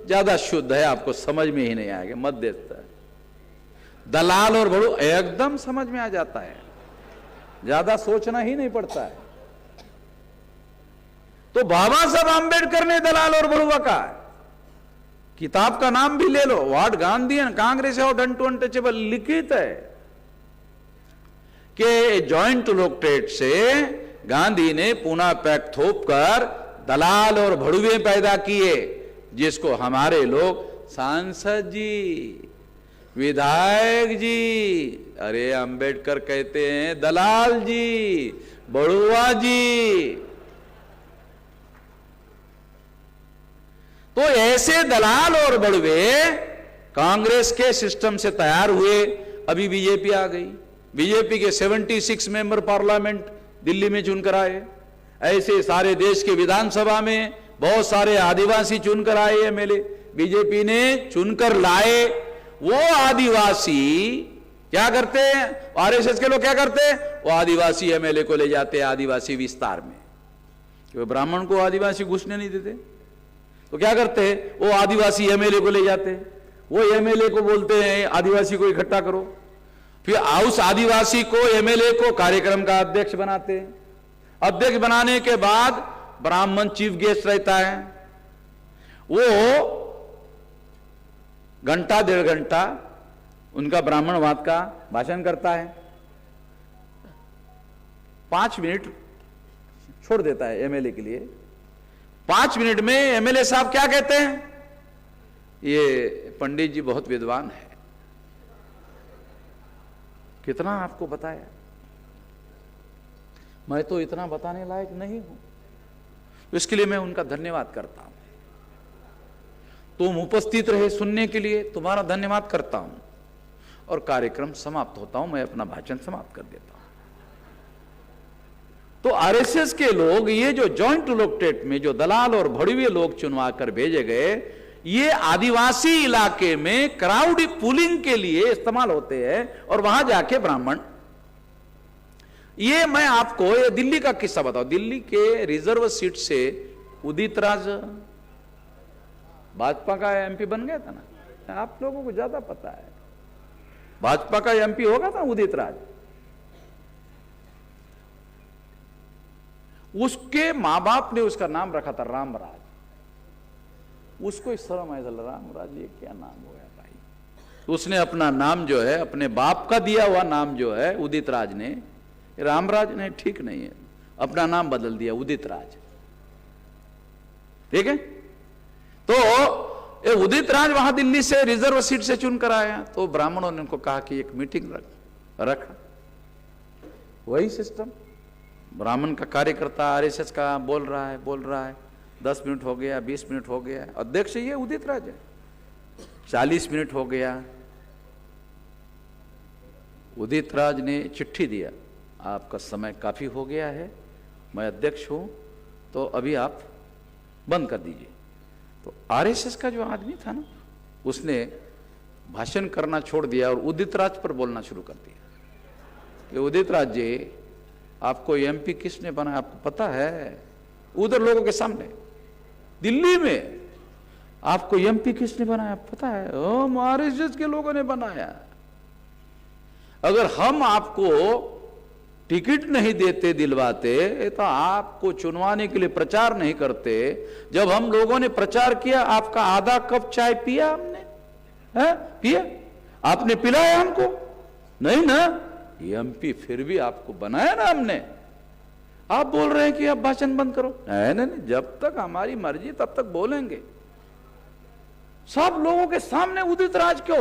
ज्यादा शुद्ध है, आपको समझ में ही नहीं आएगा। मध्यस्थ, दलाल और बड़ुआ एकदम समझ में आ जाता है, ज्यादा सोचना ही नहीं पड़ता है। तो बाबा साहब आंबेडकर ने दलाल और बड़ुआ का किताब का नाम भी ले लो, what Gandhi and Congress have done to untouchable, लिखित है कि जॉइंट लोकटेट से गांधी ने पुनः पैक्ट थोप कर दलाल और भड़ुए पैदा किए, जिसको हमारे लोग सांसद जी, विधायक जी, अरे अंबेडकर कहते हैं दलाल जी, बड़ुआ जी। तो ऐसे दलाल और बड़ुए कांग्रेस के सिस्टम से तैयार हुए। अभी बीजेपी आ गई, बीजेपी के 76 मेंबर पार्लियामेंट दिल्ली में चुनकर आए। ऐसे सारे देश के विधानसभा में बहुत सारे आदिवासी चुनकर आए, एमएलए बीजेपी ने चुनकर लाए। वो आदिवासी क्या करते हैं, आरएसएस के लोग क्या करते हैं, वो आदिवासी एमएलए को ले जाते हैं आदिवासी विस्तार में, क्योंकि ब्राह्मण को आदिवासी घुसने नहीं देते। तो क्या करते हैं, वो आदिवासी एमएलए को ले जाते हैं, वो एमएलए को बोलते हैं आदिवासी को इकट्ठा करो, फिर उस आदिवासी को एमएलए को कार्यक्रम का अध्यक्ष बनाते हैं। अध्यक्ष बनाने के बाद ब्राह्मण चीफ गेस्ट रहता है, वो घंटा 1.5 घंटा उनका ब्राह्मणवाद का भाषण करता है, 5 मिनट छोड़ देता है एमएलए के लिए। 5 मिनट में एमएलए साहब क्या कहते हैं, ये पंडित जी बहुत विद्वान है। कितना आपको बताया, मैं तो इतना बताने लायक नहीं हूं, इसके लिए मैं उनका धन्यवाद करता हूं। तुम उपस्थित रहे सुनने के लिए, तुम्हारा धन्यवाद करता हूं। और कार्यक्रम समाप्त होता हूं, मैं अपना भाषण समाप्त कर देता हूं। तो आरएसएस के लोग, ये जो जॉइंट लोकटेट में जो दलाल और भड़ुए लोग चुनवा कर भेजे गए, ये आदिवासी इलाके में क्राउड पुलिंग के लिए इस्तेमाल होते हैं, और वहां जाके ब्राह्मण, ये मैं आपको ये दिल्ली का किस्सा बताऊं। दिल्ली के रिजर्व सीट से उदित राज भाजपा का एमपी बन गया था ना, आप लोगों को ज्यादा पता है। भाजपा का एमपी होगा था उदित राज, उसके मां बाप ने उसका नाम रखा था रामराज। उसको इस शर्म आया, रामराज ये क्या नाम हो गया भाई। उसने अपना नाम जो है, अपने बाप का दिया हुआ नाम जो है उदित राज ने, रामराज ने ठीक नहीं है, अपना नाम बदल दिया उदित राज। ठीक है, तो ये उदित राज वहां दिल्ली से रिजर्व सीट से चुनकर आया। तो ब्राह्मणों ने उनको कहा कि एक मीटिंग रख। वही सिस्टम, ब्राह्मण का कार्यकर्ता आरएसएस का बोल रहा है 10 मिनट हो गया, 20 मिनट हो गया, अध्यक्ष ये उदित राज है, 40 मिनट हो गया। उदित राज ने चिट्ठी दिया, आपका समय काफी हो गया है, मैं अध्यक्ष हूं, तो अभी आप बंद कर दीजिए। तो आरएसएस का जो आदमी था ना, उसने भाषण करना छोड़ दिया और उदित राज पर बोलना शुरू कर दिया कि उदित राज जी, आपको एमपी किसने बनाया आपको पता है? उधर लोगों के सामने दिल्ली में आपको एमपी किसने बनाया पता है? हम आरएसएस के लोगों ने बनाया। अगर हम आपको टिकट नहीं देते दिलवाते, तो आपको चुनवाने के लिए प्रचार नहीं करते। जब हम लोगों ने प्रचार किया, आपका आधा कप चाय पिया हमने? है पिया? आपने पिलाया हमको? नहीं ना। एमपी फिर भी आपको बनाया ना हमने। आप बोल रहे हैं कि आप भाषण बंद करो। नहीं नहीं, जब तक हमारी मर्जी तब तक बोलेंगे। सब लोगों के सामने उदित राज को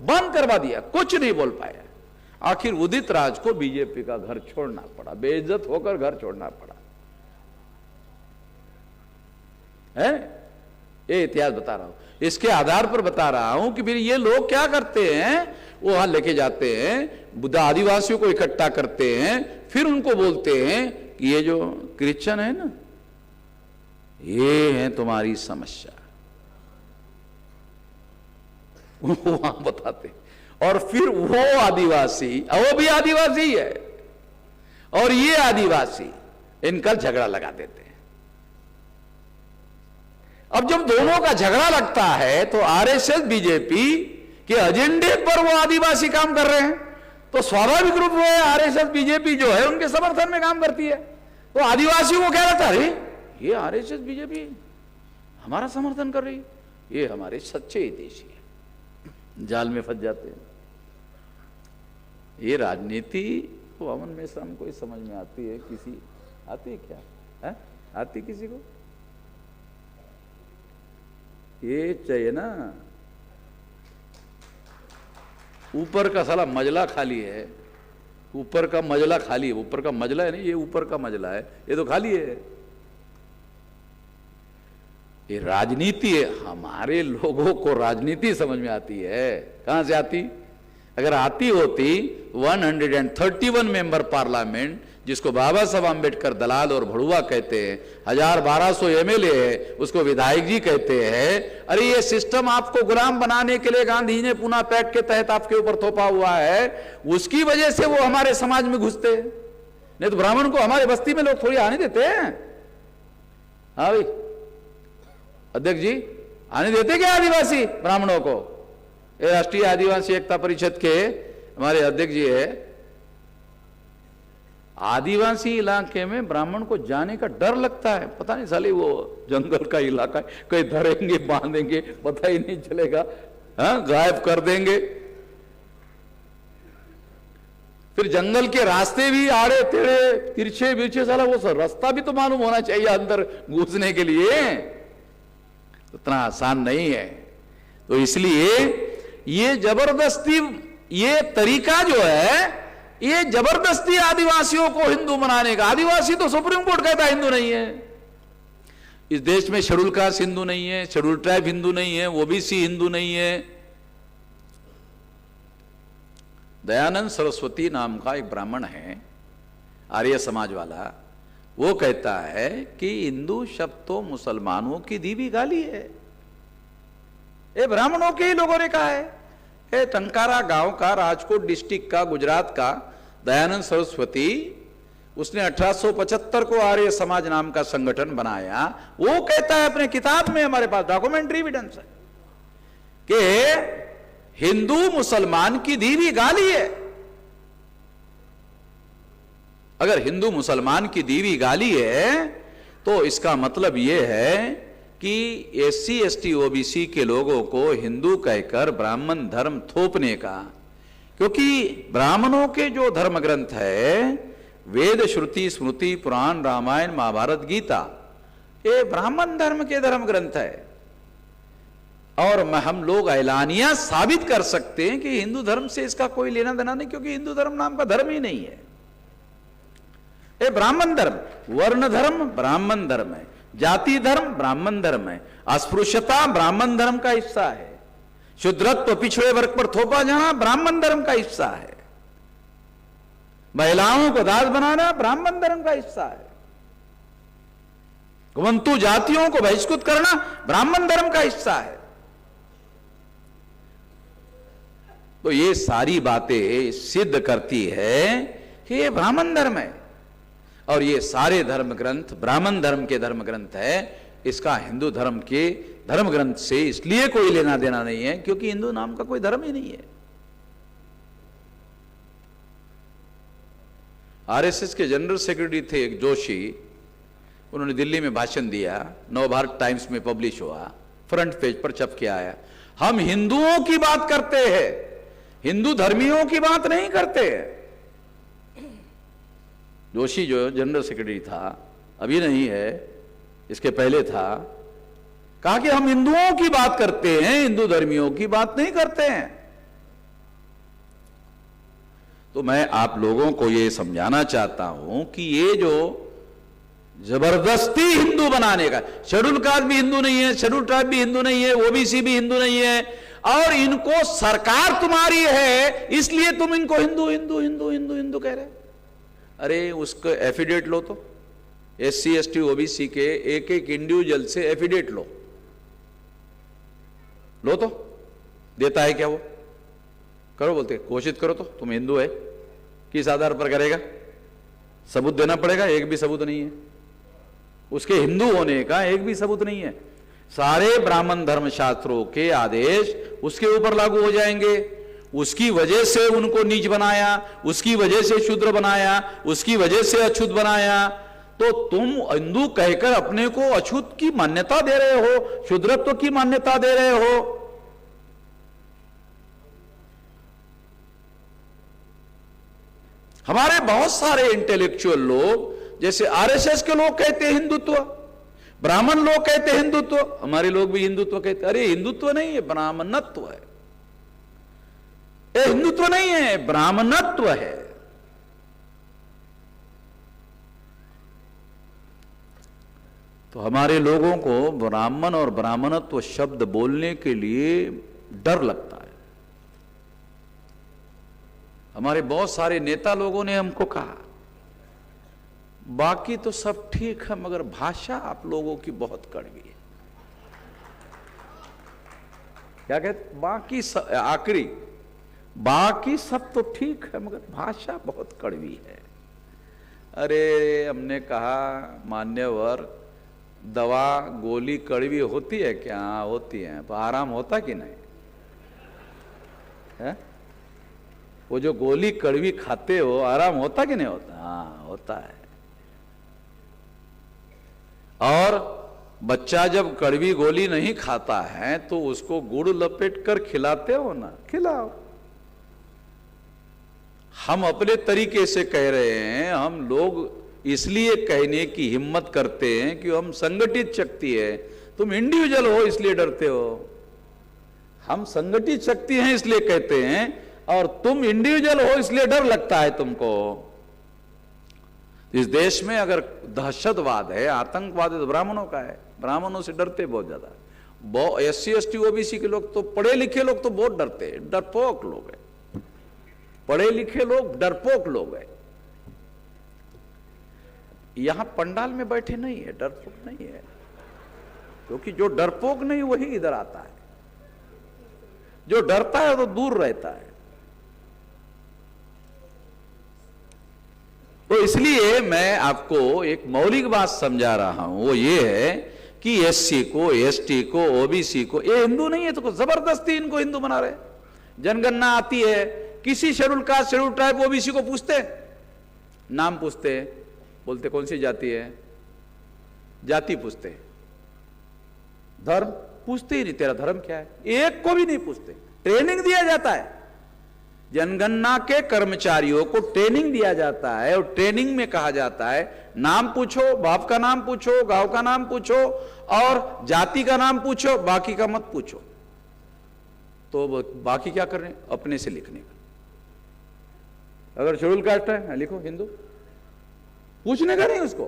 बंद करवा दिया, कुछ नहीं बोल पाया। आखिर उदित राज को बीजेपी का घर छोड़ना पड़ा, बेइज्जत होकर घर छोड़ना पड़ा है। ये इतिहास बता रहा हूं, इसके आधार पर बता रहा हूं कि फिर ये लोग क्या करते हैं, वो वहां लेके जाते हैं, बुद्ध आदिवासियों को इकट्ठा करते हैं, फिर उनको बोलते हैं कि ये जो क्रिश्चियन है ना, ये है तुम्हारी समस्या। वहां बताते, और फिर वो आदिवासी, वो भी आदिवासी है और ये आदिवासी, इनका झगड़ा लगा देते हैं। अब जब दोनों का झगड़ा लगता है तो आरएसएस बीजेपी के एजेंडे पर वो आदिवासी काम कर रहे हैं, तो स्वाभाविक रूप से आरएसएस बीजेपी जो है उनके समर्थन में काम करती है। तो आदिवासियों को क्या लगता है, ये आरएसएस बीजेपी हमारा समर्थन कर रही है, ये हमारे सच्चे हितैषी है। जाल में फंस जाते हैं। ये राजनीति तो अमन में से हमको समझ में आती है, किसी आती है क्या है? आती किसी को? ये चाहिए ना, ऊपर का साला मजला खाली है, ऊपर का मजला खाली है, ऊपर का मजला है नहीं, ये ऊपर का मजला है, ये तो खाली है। ये राजनीति है। हमारे लोगों को राजनीति समझ में आती है, कहां से आती? अगर आती होती 131 मेंबर पार्लियामेंट, जिसको बाबा साहब आम्बेडकर दलाल और भड़ुआ कहते हैं, 1200 एमएलए है, उसको विधायक जी कहते हैं। अरे ये सिस्टम आपको गुलाम बनाने के लिए गांधी जी ने पूना पैक्ट के तहत आपके ऊपर थोपा हुआ है, उसकी वजह से वो हमारे समाज में घुसते हैं। नहीं तो ब्राह्मण को हमारे बस्ती में लोग थोड़ी आने देते हैं? हाँ भाई अध्यक्ष जी, आने देते क्या आदिवासी ब्राह्मणों को? राष्ट्रीय आदिवासी एकता परिषद के हमारे अध्यक्ष जी है। आदिवासी इलाके में ब्राह्मण को जाने का डर लगता है। पता नहीं साले वो जंगल का इलाका है, कहीं धरेंगे बांधेंगे पता ही नहीं चलेगा, हाँ गायब कर देंगे। फिर जंगल के रास्ते भी आड़े टेढ़े तिरछे बिरछे, साला वो सब रास्ता भी तो मालूम होना चाहिए अंदर घुसने के लिए, उतना आसान नहीं है। तो इसलिए ये जबरदस्ती, ये तरीका जो है, ये जबरदस्ती आदिवासियों को हिंदू बनाने का। आदिवासी तो सुप्रीम कोर्ट कहता है हिंदू नहीं है। इस देश में शेड्यूल कास्ट हिंदू नहीं है, शेड्यूल ट्राइब हिंदू नहीं है, ओबीसी हिंदू नहीं है। दयानंद सरस्वती नाम का एक ब्राह्मण है, आर्य समाज वाला, वो कहता है कि हिंदू शब्द तो मुसलमानों की दी भी गाली है। ये ब्राह्मणों के ही लोगों ने कहा है। ये टंकारा गांव का, राजकोट डिस्ट्रिक्ट का, गुजरात का दयानंद सरस्वती, उसने 1875 को आर्य समाज नाम का संगठन बनाया। वो कहता है अपने किताब में, हमारे पास डॉक्यूमेंट्री एविडेंस है, कि हिंदू मुसलमान की दी भी गाली है। अगर हिंदू मुसलमान की दी भी गाली है तो इसका मतलब यह है कि एससी एसटी ओबीसी के लोगों को हिंदू कहकर ब्राह्मण धर्म थोपने का, क्योंकि ब्राह्मणों के जो धर्म ग्रंथ है, वेद श्रुति स्मृति पुराण रामायण महाभारत गीता, ये ब्राह्मण धर्म के धर्म ग्रंथ है। और हम लोग ऐलानिया साबित कर सकते हैं कि हिंदू धर्म से इसका कोई लेना देना नहीं, क्योंकि हिंदू धर्म नाम का धर्म ही नहीं है। ये ब्राह्मण धर्म, वर्ण धर्म ब्राह्मण धर्म है, जाति धर्म ब्राह्मण धर्म है, अस्पृश्यता ब्राह्मण धर्म का हिस्सा है, शूद्रत्व पिछड़े वर्ग पर थोपा जाना ब्राह्मण धर्म का हिस्सा है, महिलाओं को दास बनाना ब्राह्मण धर्म का हिस्सा है, घुमंतु जातियों को बहिष्कृत करना ब्राह्मण धर्म का हिस्सा है। तो ये सारी बातें सिद्ध करती है कि ये ब्राह्मण धर्म है, और ये सारे धर्म ग्रंथ ब्राह्मण धर्म के धर्म ग्रंथ है। इसका हिंदू धर्म के धर्म ग्रंथ से इसलिए कोई लेना देना नहीं है क्योंकि हिंदू नाम का कोई धर्म ही नहीं है। आरएसएस के जनरल सेक्रेटरी थे एक जोशी, उन्होंने दिल्ली में भाषण दिया, नवभारत टाइम्स में पब्लिश हुआ, फ्रंट पेज पर छप के आया, हम हिंदुओं की बात करते हैं, हिंदू धर्मियों की बात नहीं करते। जोशी जो जनरल सेक्रेटरी था, अभी नहीं है, इसके पहले था, कहा कि हम हिंदुओं की बात करते हैं, हिंदू धर्मियों की बात नहीं करते हैं। तो मैं आप लोगों को यह समझाना चाहता हूं कि ये जो जबरदस्ती हिंदू बनाने का, शेड्यूल कास्ट भी हिंदू नहीं है, शेड्यूल ट्राइब भी हिंदू नहीं है, ओबीसी भी हिंदू नहीं है, और इनको सरकार तुम्हारी है इसलिए तुम इनको हिंदू हिंदू हिंदू हिंदू हिंदू कह रहे। अरे उसको एफिडेविट लो, तो एससी एसटी ओबीसी के एक एक इंडिविजुअल से एफिडेविट लो तो देता है क्या वो? करो, बोलते घोषित करो तो तुम हिंदू है, किस आधार पर करेगा? सबूत देना पड़ेगा, एक भी सबूत नहीं है उसके हिंदू होने का, एक भी सबूत नहीं है। सारे ब्राह्मण धर्म शास्त्रों के आदेश उसके ऊपर लागू हो जाएंगे। उसकी वजह से उनको नीच बनाया, उसकी वजह से शूद्र बनाया, उसकी वजह से अछूत बनाया। तो तुम हिंदू कहकर अपने को अछूत की मान्यता दे रहे हो, शूद्रत्व की मान्यता दे रहे हो। हमारे बहुत सारे इंटेलेक्चुअल लोग, जैसे आरएसएस के लोग कहते हैं हिंदुत्व, ब्राह्मण लोग कहते हैं हिंदुत्व, हमारे लोग भी हिंदुत्व कहते। अरे हिंदुत्व नहीं है, ब्राह्मणत्व है। ये हिंदुत्व नहीं है, ब्राह्मणत्व है। तो हमारे लोगों को ब्राह्मण और ब्राह्मणत्व शब्द बोलने के लिए डर लगता है। हमारे बहुत सारे नेता लोगों ने हमको कहा, बाकी तो सब ठीक है मगर भाषा आप लोगों की बहुत कड़वी है। क्या कहते? आखिरी बाकी सब तो ठीक है मगर भाषा बहुत कड़वी है। अरे हमने कहा मान्यवर, दवा गोली कड़वी होती है क्या? होती है। तो आराम होता कि नहीं है? वो जो गोली कड़वी खाते हो आराम होता कि नहीं होता? हाँ होता है। और बच्चा जब कड़वी गोली नहीं खाता है तो उसको गुड़ लपेट कर खिलाते हो ना, खिलाओ। हम अपने तरीके से कह रहे हैं, हम लोग इसलिए कहने की हिम्मत करते हैं कि हम संगठित शक्ति है। तुम इंडिविजुअल हो इसलिए डरते हो। हम संगठित शक्ति हैं इसलिए कहते हैं, और तुम इंडिविजुअल हो इसलिए डर लगता है तुमको। इस देश में अगर दहशतवाद है, आतंकवाद है, तो ब्राह्मणों का है। ब्राह्मणों से डरते बहुत ज्यादा। एससी एसटी ओबीसी के लोग तो, पढ़े लिखे लोग तो बहुत डरते हैं, डरपोक लोग हैं। पढ़े लिखे लोग डरपोक लोग हैं। यहां पंडाल में बैठे नहीं है, डरपोक नहीं है, क्योंकि जो डरपोक नहीं वही इधर आता है। जो डरता है तो दूर रहता है। तो इसलिए मैं आपको एक मौलिक बात समझा रहा हूं, वो ये है कि एससी को, एसटी को, ओबीसी को, ये हिंदू नहीं है तो जबरदस्ती इनको हिंदू बना रहे। जनगणना आती है, किसी schedule caste, schedule tribe, OBC को पूछते, नाम पूछते, बोलते कौन सी जाति है, जाति पूछते, धर्म पूछते ही नहीं, तेरा धर्म क्या है, एक को भी नहीं पूछते। ट्रेनिंग दिया जाता है, जनगणना के कर्मचारियों को ट्रेनिंग दिया जाता है, और ट्रेनिंग में कहा जाता है नाम पूछो, बाप का नाम पूछो, गांव का नाम पूछो, और जाति का नाम पूछो, बाकी का मत पूछो। तो बाकी क्या कर रहे हैं? अपने से लिखने का। अगर शेड्यूल कास्ट है, लिखो हिंदू, पूछने का नहीं उसको।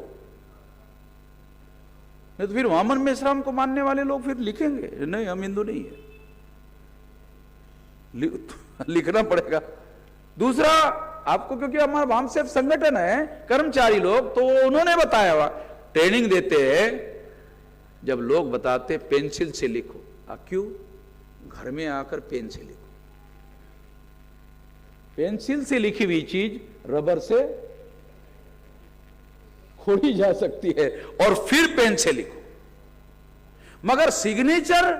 नहीं तो फिर वामन मेश्राम को मानने वाले लोग फिर लिखेंगे, नहीं हम हिंदू नहीं है, लिखना पड़ेगा। दूसरा, आपको क्योंकि हमारा वामसेफ संगठन है, कर्मचारी लोग, तो उन्होंने बताया हुआ, ट्रेनिंग देते हैं, जब लोग बताते पेंसिल से लिखो। क्यों? घर में आकर पेन से लिखो। पेंसिल से लिखी हुई चीज रबर से खोड़ी जा सकती है, और फिर पेन से लिखो। मगर सिग्नेचर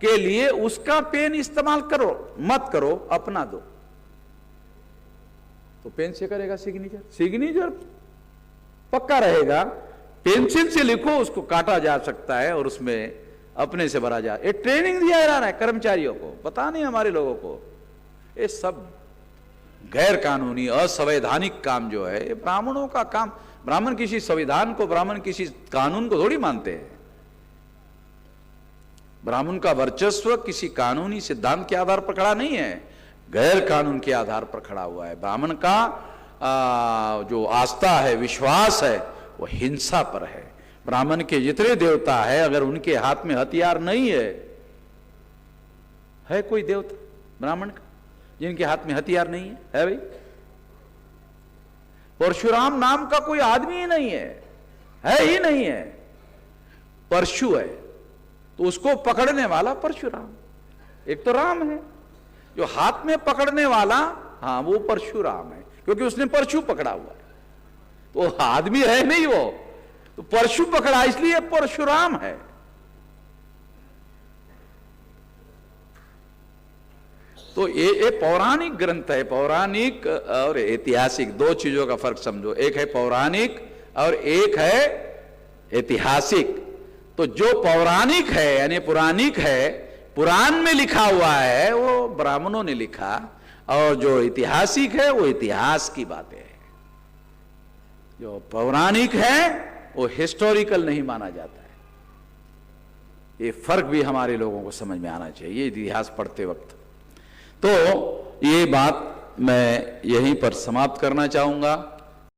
के लिए उसका पेन इस्तेमाल करो मत करो, अपना दो। तो पेन से करेगा सिग्नेचर, सिग्नेचर पक्का रहेगा। पेंसिल से लिखो, उसको काटा जा सकता है और उसमें अपने से भरा जा। ये ट्रेनिंग दिया जा रहा है कर्मचारियों को, पता नहीं हमारे लोगों को। ये सब गैर कानूनी असंवैधानिक काम जो है, ये ब्राह्मणों का काम। ब्राह्मण किसी संविधान को, ब्राह्मण किसी कानून को थोड़ी मानते हैं। ब्राह्मण का वर्चस्व किसी कानूनी सिद्धांत के आधार पर खड़ा नहीं है, गैर कानून के आधार पर खड़ा हुआ है। ब्राह्मण का जो आस्था है, विश्वास है, वो हिंसा पर है। ब्राह्मण के जितने देवता है, अगर उनके हाथ में हथियार नहीं है कोई देवता ब्राह्मण का जिनके हाथ में हथियार नहीं है भाई? परशुराम नाम का कोई आदमी ही नहीं है ही नहीं है। परशु है तो उसको पकड़ने वाला परशुराम। एक तो राम है जो हाथ में पकड़ने वाला, हाँ वो परशुराम है, क्योंकि उसने परशु पकड़ा हुआ है। तो आदमी है नहीं वो, तो परशु पकड़ा इसलिए परशुराम है। तो ये पौराणिक ग्रंथ है। पौराणिक और ऐतिहासिक दो चीजों का फर्क समझो, एक है पौराणिक और एक है ऐतिहासिक। तो जो पौराणिक है यानी पुराणिक है, पुराण में लिखा हुआ है, वो ब्राह्मणों ने लिखा, और जो ऐतिहासिक है वो इतिहास की बातें है। जो पौराणिक है वो हिस्टोरिकल नहीं माना जाता है। ये फर्क भी हमारे लोगों को समझ में आना चाहिए इतिहास पढ़ते वक्त। तो ये बात मैं यहीं पर समाप्त करना चाहूंगा।